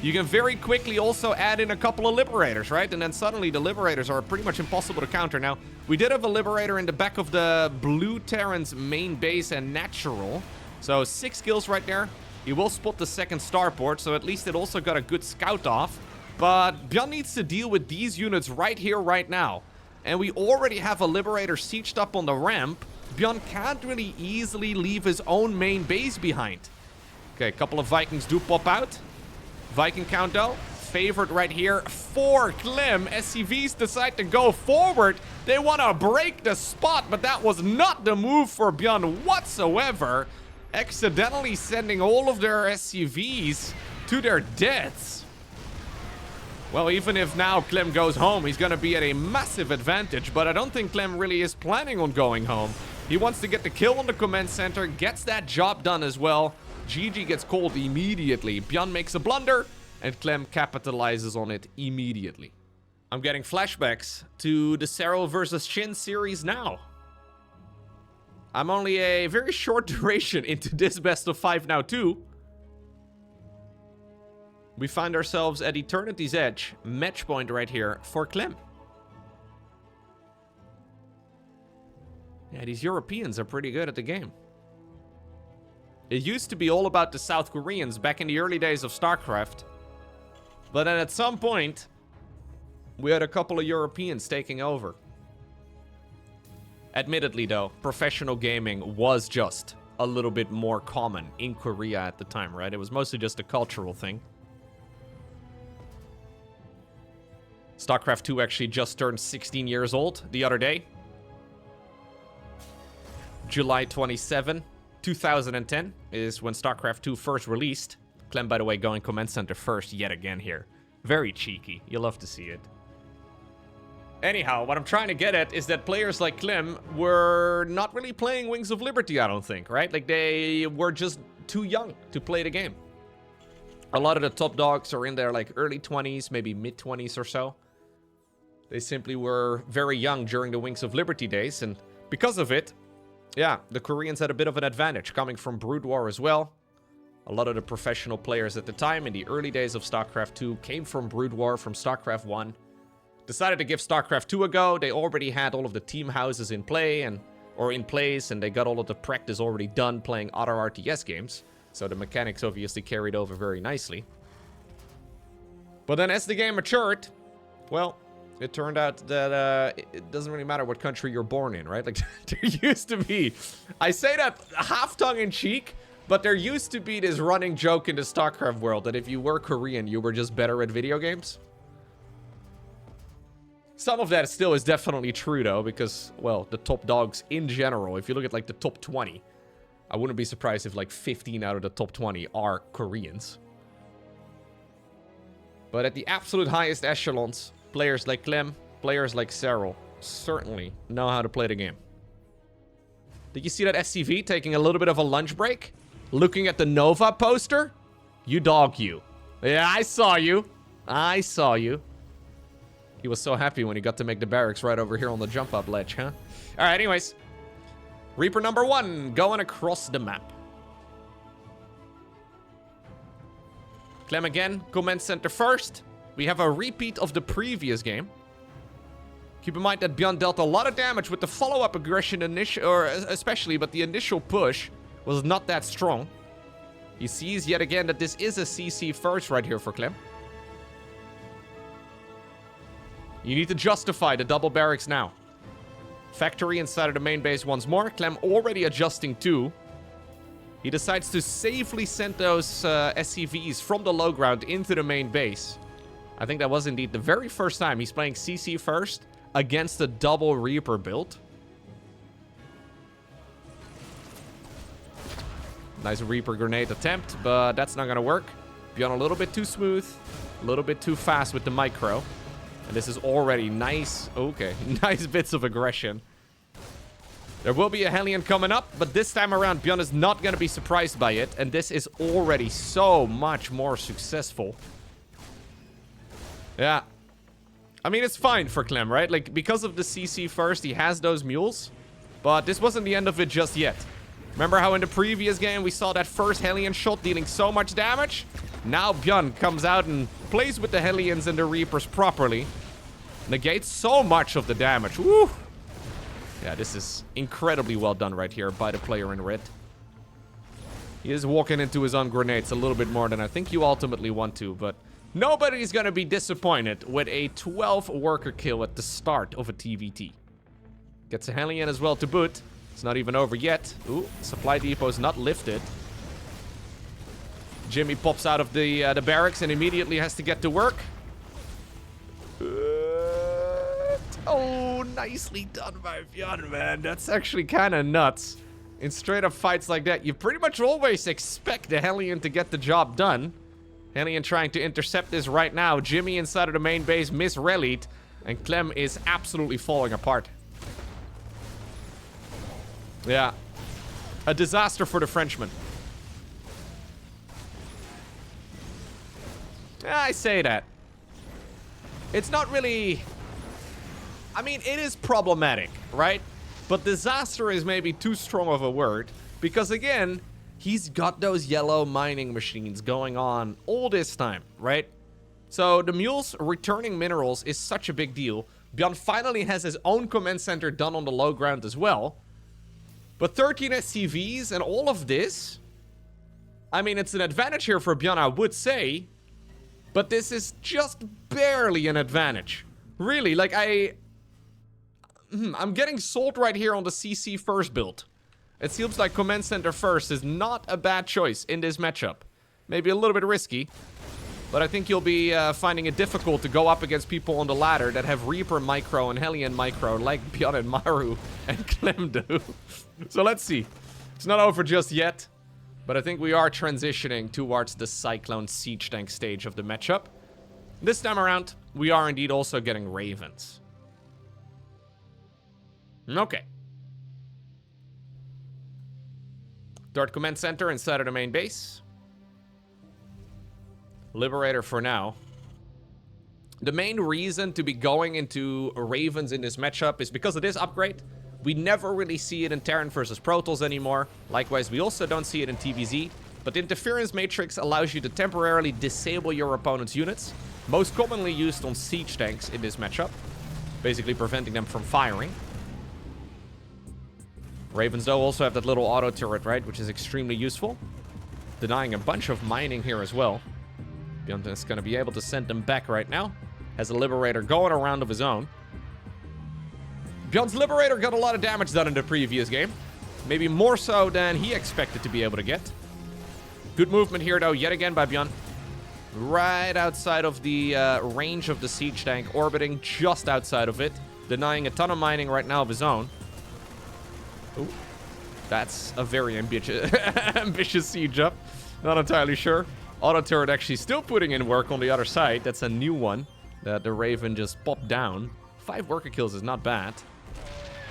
you can very quickly also add in a couple of Liberators, right? And then suddenly the Liberators are pretty much impossible to counter. Now, we did have a Liberator in the back of the blue Terran's main base and natural. So 6 kills right there. He will spot the second starport, so at least it also got a good scout off. But ByuN needs to deal with these units right here, right now. And we already have a Liberator sieged up on the ramp. ByuN can't really easily leave his own main base behind. Okay, a couple of Vikings do pop out. Viking count though, favored right here for Clem. SCVs decide to go forward. They want to break the spot, but that was not the move for ByuN whatsoever. Accidentally sending all of their SCVs to their deaths. Well, even if now Clem goes home, he's going to be at a massive advantage, but I don't think Clem really is planning on going home. He wants to get the kill on the command center, gets that job done as well. GG gets called immediately. ByuN makes a blunder, and Clem capitalizes on it immediately. I'm getting flashbacks to the Serral versus SHIN series now. I'm only a very short duration into this best of 5 now too. We find ourselves at Eternity's Edge, match point right here for Clem. Yeah, these Europeans are pretty good at the game. It used to be all about the South Koreans back in the early days of StarCraft. But then at some point, we had a couple of Europeans taking over. Admittedly though, professional gaming was just a little bit more common in Korea at the time, right? It was mostly just a cultural thing. StarCraft 2 actually just turned 16 years old the other day. July 27, 2010 is when StarCraft 2 first released. Clem, by the way, going command center first yet again here. Very cheeky. You love to see it. Anyhow, what I'm trying to get at is that players like Clem were not really playing Wings of Liberty, I don't think, right? Like, they were just too young to play the game. A lot of the top dogs are in their, like, early 20s, maybe mid-20s or so. They simply were very young during the Wings of Liberty days, and because of it, yeah, the Koreans had a bit of an advantage, coming from Brood War as well. A lot of the professional players at the time, in the early days of StarCraft 2, came from Brood War, from StarCraft 1. Decided to give StarCraft 2 a go. They already had all of the team houses in play, and they got all of the practice already done playing other RTS games. So the mechanics obviously carried over very nicely. But then as the game matured, well, it turned out that it doesn't really matter what country you're born in, right? Like, there used to be, I say that half tongue-in-cheek, but there used to be this running joke in the StarCraft world that if you were Korean, you were just better at video games. Some of that still is definitely true, though, because, well, the top dogs in general, if you look at, like, the top 20, I wouldn't be surprised if, like, 15 out of the top 20 are Koreans. But at the absolute highest echelons, players like Clem, players like Serral, certainly know how to play the game. Did you see that SCV taking a little bit of a lunch break? Looking at the Nova poster? You dog, you. Yeah, I saw you. I saw you. He was so happy when he got to make the barracks right over here on the jump-up ledge, huh? All right, anyways. Reaper number 1 going across the map. Clem again, command center first. We have a repeat of the previous game. Keep in mind that ByuN dealt a lot of damage with the follow-up aggression especially, but the initial push was not that strong. He sees yet again that this is a CC first right here for Clem. You need to justify the double barracks now. Factory inside of the main base once more. Clem already adjusting too. He decides to safely send those SCVs from the low ground into the main base. I think that was indeed the very first time he's playing CC first against a double Reaper build. Nice Reaper grenade attempt, but that's not gonna work. ByuN a little bit too smooth, a little bit too fast with the micro. And this is already nice, okay, nice bits of aggression. There will be a Hellion coming up, but this time around, ByuN is not gonna be surprised by it. And this is already so much more successful. Yeah. I mean, it's fine for Clem, right? Like, because of the CC first, he has those mules. But this wasn't the end of it just yet. Remember how in the previous game we saw that first Hellion shot dealing so much damage? Now ByuN comes out and plays with the Hellions and the Reapers properly. Negates so much of the damage. Woo! Yeah, this is incredibly well done right here by the player in red. He is walking into his own grenades a little bit more than I think you ultimately want to, but nobody's gonna be disappointed with a 12 worker kill at the start of a TVT. Gets a Hellion as well to boot. It's not even over yet. Ooh, supply depot's not lifted. Jimmy pops out of the barracks and immediately has to get to work. Oh, nicely done by ByuN, man. That's actually kind of nuts. In straight-up fights like that, you pretty much always expect the Hellion to get the job done. Hellion trying to intercept this right now. Jimmy inside of the main base misrallied, and Clem is absolutely falling apart. Yeah. A disaster for the Frenchman. Yeah, I say that. It's not really... I mean, it is problematic, right? But disaster is maybe too strong of a word. Because again, he's got those yellow mining machines going on all this time, right? So the mules returning minerals is such a big deal. ByuN finally has his own command center done on the low ground as well. But 13 SCVs and all of this... I mean, it's an advantage here for ByuN, I would say. But this is just barely an advantage. Really, like I'm getting sold right here on the CC first build. It seems like command center first is not a bad choice in this matchup. Maybe a little bit risky. But I think you'll be finding it difficult to go up against people on the ladder that have Reaper micro and Hellion micro like ByuN and Maru and Clem do. So let's see. It's not over just yet. But I think we are transitioning towards the Cyclone Siege Tank stage of the matchup. This time around, we are indeed also getting Ravens. Okay. Third command center inside of the main base. Liberator for now. The main reason to be going into Ravens in this matchup is because of this upgrade. We never really see it in Terran versus Protoss anymore. Likewise, we also don't see it in TVZ. But the Interference Matrix allows you to temporarily disable your opponent's units. Most commonly used on siege tanks in this matchup. Basically preventing them from firing. Ravens, though, also have that little auto turret, right? Which is extremely useful. Denying a bunch of mining here as well. ByuN is going to be able to send them back right now. Has a Liberator going around of his own. ByuN's Liberator got a lot of damage done in the previous game. Maybe more so than he expected to be able to get. Good movement here, though, yet again by ByuN. Right outside of the range of the siege tank. Orbiting just outside of it. Denying a ton of mining right now of his own. Ooh, that's a very ambitious siege up. Not entirely sure. Auto turret actually still putting in work on the other side. That's a new one that the Raven just popped down. 5 worker kills is not bad.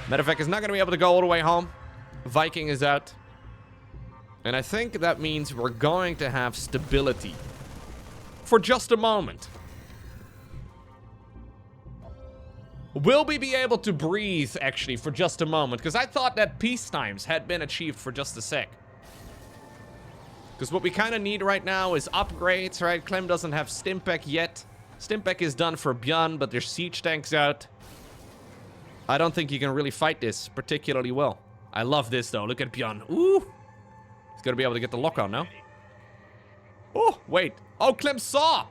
Matter of fact, is not going to be able to go all the way home. Viking is out. And I think that means we're going to have stability. For just a moment. Will we be able to breathe, actually, for just a moment? Because I thought that peace times had been achieved for just a sec. Because what we kind of need right now is upgrades, right? Clem doesn't have Stimpack yet. Stimpec is done for ByuN, but there's siege tanks out. I don't think you can really fight this particularly well. I love this, though. Look at ByuN. Ooh. He's going to be able to get the lock on now. Oh, wait. Oh, Clem saw.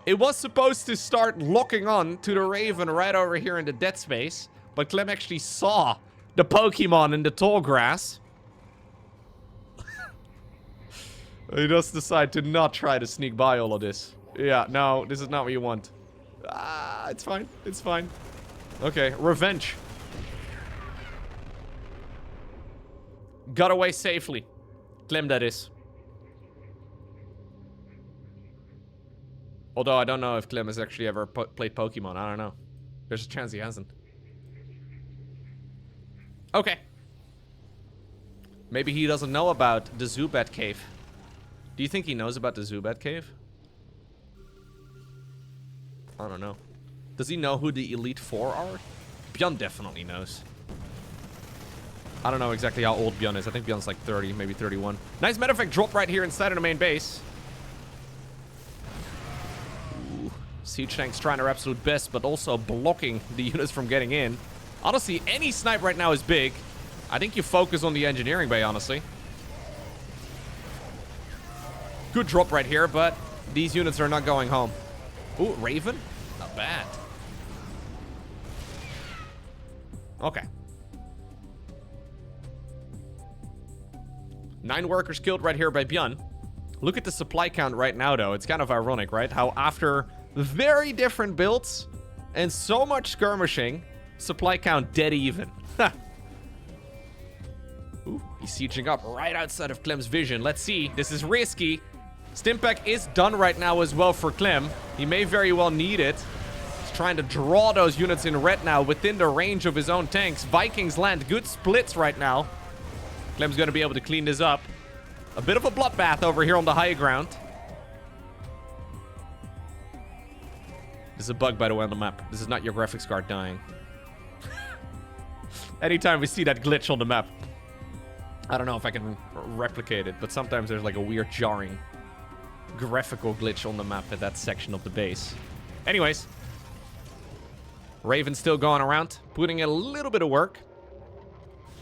It was supposed to start locking on to the Raven right over here in the dead space. But Clem actually saw the Pokemon in the tall grass. He does decide to not try to sneak by all of this. Yeah, no, this is not what you want. Ah, it's fine. It's fine. Okay, revenge. Got away safely. Clem, that is. Although I don't know if Clem has actually ever played Pokemon. I don't know. There's a chance he hasn't. Okay. Maybe he doesn't know about the Zubat cave. Do you think he knows about the Zubat cave? I don't know. Does he know who the Elite Four are? ByuN definitely knows. I don't know exactly how old ByuN is. I think ByuN's like 30, maybe 31. Nice matter of fact drop right here inside of the main base. Ooh. Siege tanks trying their absolute best, but also blocking the units from getting in. Honestly, any snipe right now is big. I think you focus on the engineering bay, honestly. Good drop right here, but these units are not going home. Ooh, Raven? Not bad. Okay. 9 workers killed right here by ByuN. Look at the supply count right now, though. It's kind of ironic, right? How after very different builds and so much skirmishing, supply count dead even. Ooh, he's sieging up right outside of Clem's vision. Let's see. This is risky. Stimpec is done right now as well for Clem. He may very well need it. He's trying to draw those units in red now within the range of his own tanks. Vikings land good splits right now. Clem's going to be able to clean this up. A bit of a bloodbath over here on the high ground. This is a bug, by the way, on the map. This is not your graphics card dying. Anytime we see that glitch on the map. I don't know if I can replicate it, but sometimes there's like a weird jarring graphical glitch on the map at that section of the base. Anyways. Raven still going around, putting in a little bit of work.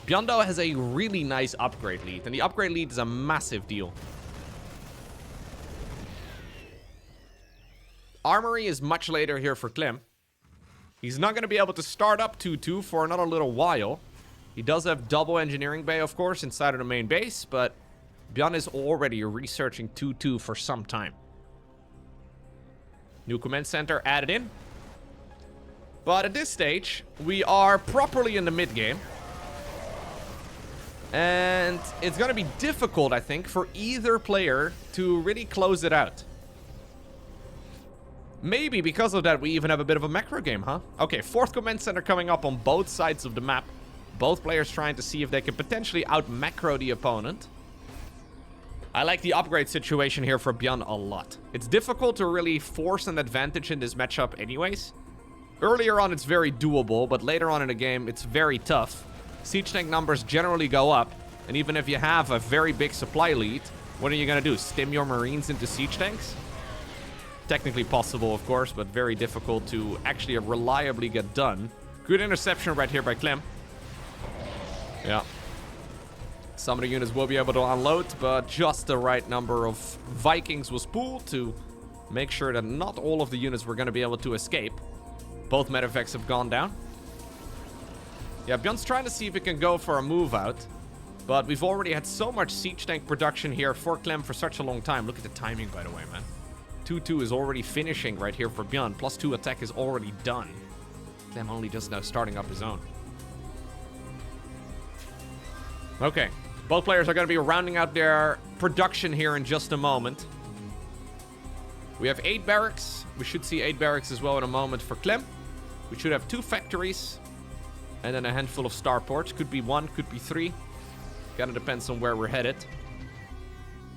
ByuN has a really nice upgrade lead, and the upgrade lead is a massive deal. Armory is much later here for Clem. He's not going to be able to start up 2-2 for another little while. He does have double engineering bay, of course, inside of the main base, but ByuN is already researching 2-2 for some time. New command center added in. But at this stage, we are properly in the mid game. And it's going to be difficult, I think, for either player to really close it out. Maybe because of that, we even have a bit of a macro game, huh? Okay, 4th command center coming up on both sides of the map. Both players trying to see if they can potentially out-macro the opponent. I like the upgrade situation here for ByuN a lot. It's difficult to really force an advantage in this matchup anyways. Earlier on, it's very doable, but later on in the game, it's very tough. Siege tank numbers generally go up, and even if you have a very big supply lead, what are you going to do? Stim your Marines into siege tanks? Technically possible, of course, but very difficult to actually reliably get done. Good interception right here by Clem. Yeah. Some of the units will be able to unload, but just the right number of Vikings was pooled to make sure that not all of the units were going to be able to escape. Both medevacts have gone down. Yeah, ByuN's trying to see if he can go for a move out. But we've already had so much siege tank production here for Clem for such a long time. Look at the timing, by the way, man. 2-2 is already finishing right here for ByuN. +2 attack is already done. Clem only just now starting up his own. Okay. Both players are going to be rounding out their production here in just a moment. We have 8 barracks. We should see 8 barracks as well in a moment for Clem. We should have 2 factories. And then a handful of starports. Could be 1, could be 3. Kind of depends on where we're headed.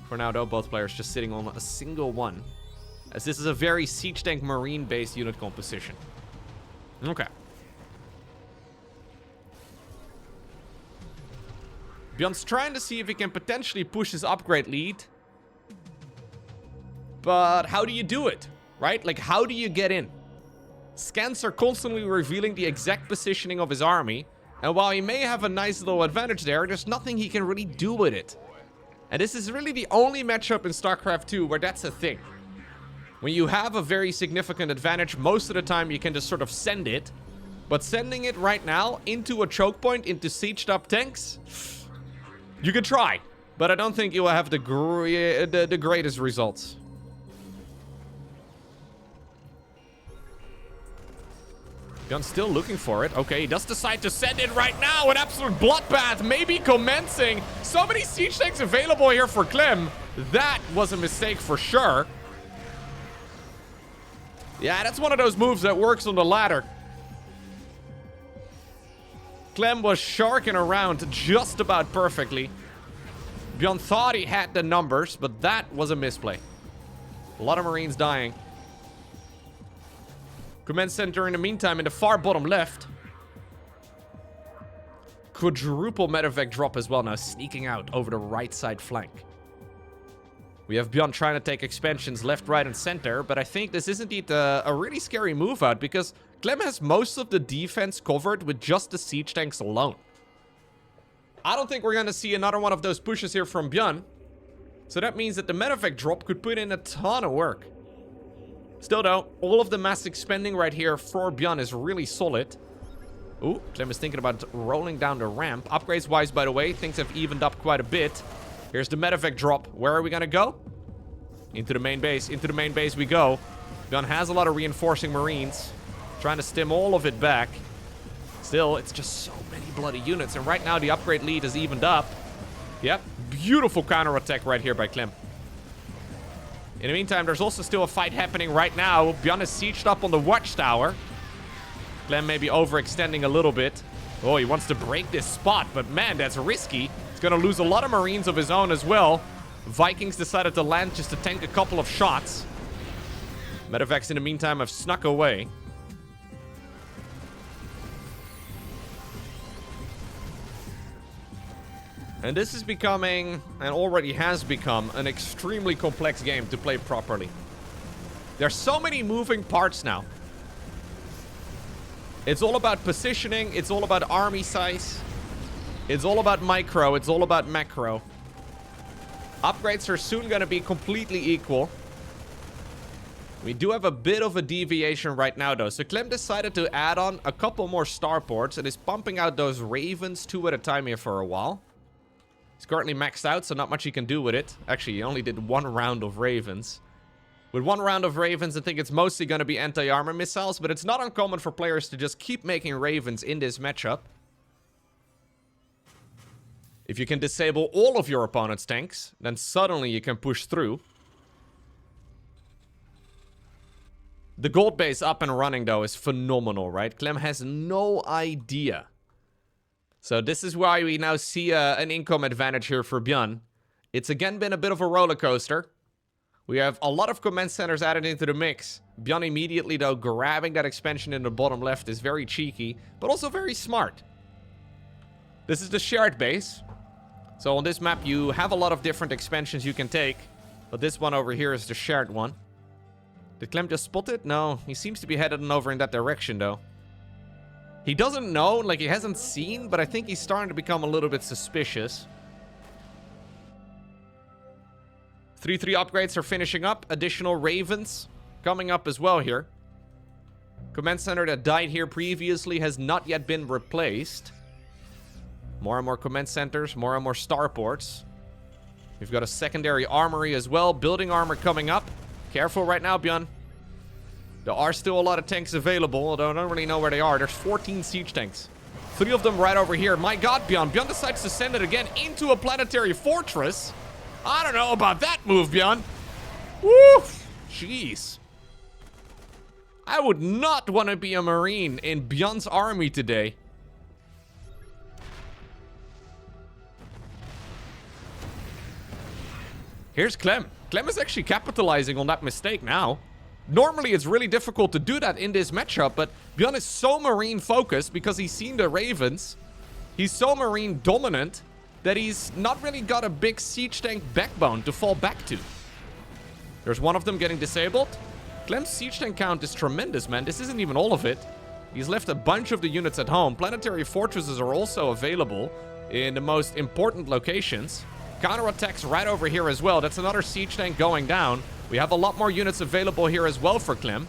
For now, though, both players just sitting on a single one. As this is a very siege tank marine-based unit composition. Okay. ByuN's trying to see if he can potentially push his upgrade lead. But how do you do it? right? Like, how do you get in? Scans are constantly revealing the exact positioning of his army. And while he may have a nice little advantage there, there's nothing he can really do with it. And this is really the only matchup in StarCraft 2 where that's a thing. When you have a very significant advantage, most of the time you can just sort of send it. But sending it right now into a choke point, into sieged up tanks, you can try. But I don't think you will have the greatest results. ByuN still looking for it. Okay, he does decide to send it right now. An absolute bloodbath maybe commencing. So many siege tanks available here for Clem. That was a mistake for sure. Yeah, that's one of those moves that works on the ladder. Clem was sharking around just about perfectly. ByuN thought he had the numbers, but that was a misplay. A lot of Marines dying. Command center in the meantime in the far bottom left. Quadruple medevac drop as well now, sneaking out over the right side flank. We have ByuN trying to take expansions left, right, and center, but I think this is indeed a really scary move out because Clem has most of the defense covered with just the siege tanks alone. I don't think we're going to see another one of those pushes here from ByuN. So that means that the medevac drop could put in a ton of work. Still though, all of the mass expanding right here for ByuN is really solid. Ooh, Clem is thinking about rolling down the ramp. Upgrades wise, by the way, things have evened up quite a bit. Here's the medevac drop. Where are we gonna go? Into the main base. Into the main base we go. ByuN has a lot of reinforcing Marines. Trying to stim all of it back. Still, it's just so many bloody units. And right now, the upgrade lead is evened up. Yep, beautiful counterattack right here by Clem. In the meantime, there's also still a fight happening right now. ByuN is sieged up on the watchtower. Clem may be overextending a little bit. Oh, he wants to break this spot, but man, that's risky. He's going to lose a lot of Marines of his own as well. Vikings decided to land just to tank a couple of shots. Medevacs in the meantime have snuck away. And this is becoming, and already has become, an extremely complex game to play properly. There's so many moving parts now. It's all about positioning, it's all about army size, it's all about micro, it's all about macro. Upgrades are soon going to be completely equal. We do have a bit of a deviation right now though. So Clem decided to add on a couple more starports and is pumping out those Ravens 2 at a time here for a while. It's currently maxed out, so not much he can do with it. Actually, he only did 1 round of Ravens. With 1 round of Ravens, I think it's mostly going to be anti-armor missiles, but it's not uncommon for players to just keep making Ravens in this matchup. If you can disable all of your opponent's tanks, then suddenly you can push through. The gold base up and running, though, is phenomenal, right? Clem has no idea. So this is why we now see an income advantage here for ByuN. It's again been a bit of a roller coaster. We have a lot of command centers added into the mix. ByuN immediately, though, grabbing that expansion in the bottom left is very cheeky, but also very smart. This is the shared base. So on this map, you have a lot of different expansions you can take. But this one over here is the shared one. Did Clem just spot it? No, he seems to be headed over in that direction, though. He doesn't know, like he hasn't seen, but I think he's starting to become a little bit suspicious. 3-3 upgrades are finishing up. Additional Ravens coming up as well here. Command center that died here previously has not yet been replaced. More and more command centers, more and more starports. We've got a secondary armory as well. Building armor coming up. Careful right now, ByuN. There are still a lot of tanks available, although I don't really know where they are. There's 14 siege tanks. 3 of them right over here. My god, ByuN. ByuN decides to send it again into a planetary fortress. I don't know about that move, ByuN. Woo! Jeez. I would not want to be a Marine in ByuN's army today. Here's Clem. Clem is actually capitalizing on that mistake now. Normally, it's really difficult to do that in this matchup, but ByuN is so Marine focused because he's seen the Ravens. He's so Marine dominant that he's not really got a big siege tank backbone to fall back to. There's one of them getting disabled. Clem's siege tank count is tremendous, man. This isn't even all of it. He's left a bunch of the units at home. Planetary fortresses are also available in the most important locations. Counterattacks right over here as well. That's another siege tank going down. We have a lot more units available here as well for Clem.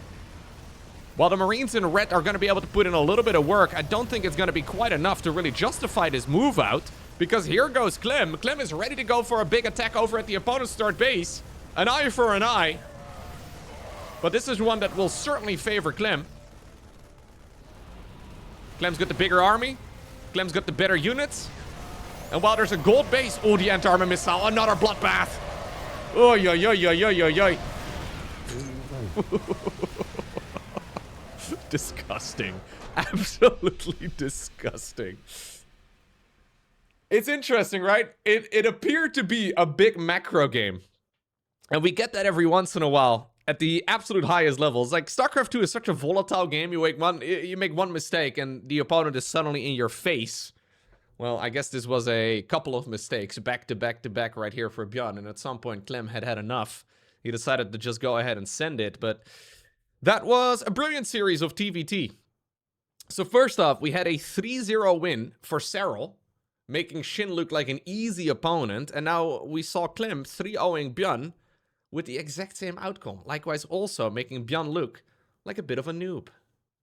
While the Marines in red are going to be able to put in a little bit of work, I don't think it's going to be quite enough to really justify this move out. Because here goes Clem. Clem is ready to go for a big attack over at the opponent's third base. An eye for an eye. But this is one that will certainly favor Clem. Clem's got the bigger army. Clem's got the better units. And while there's a gold base... Oh, the anti-armor missile. Another bloodbath. Oh, yo, yo, yo, yo, yo, yo. Disgusting. Absolutely disgusting. It's interesting, right? It appeared to be a big macro game. And we get that every once in a while. At the absolute highest levels. Like, StarCraft 2 is such a volatile game. You make one mistake and the opponent is suddenly in your face. Well, I guess this was a couple of mistakes back to back to back right here for ByuN. And at some point, Clem had had enough. He decided to just go ahead and send it. But that was a brilliant series of TVT. So first off, we had a 3-0 win for Serral, making SHIN look like an easy opponent. And now we saw Clem 3-0ing ByuN with the exact same outcome. Likewise also making ByuN look like a bit of a noob.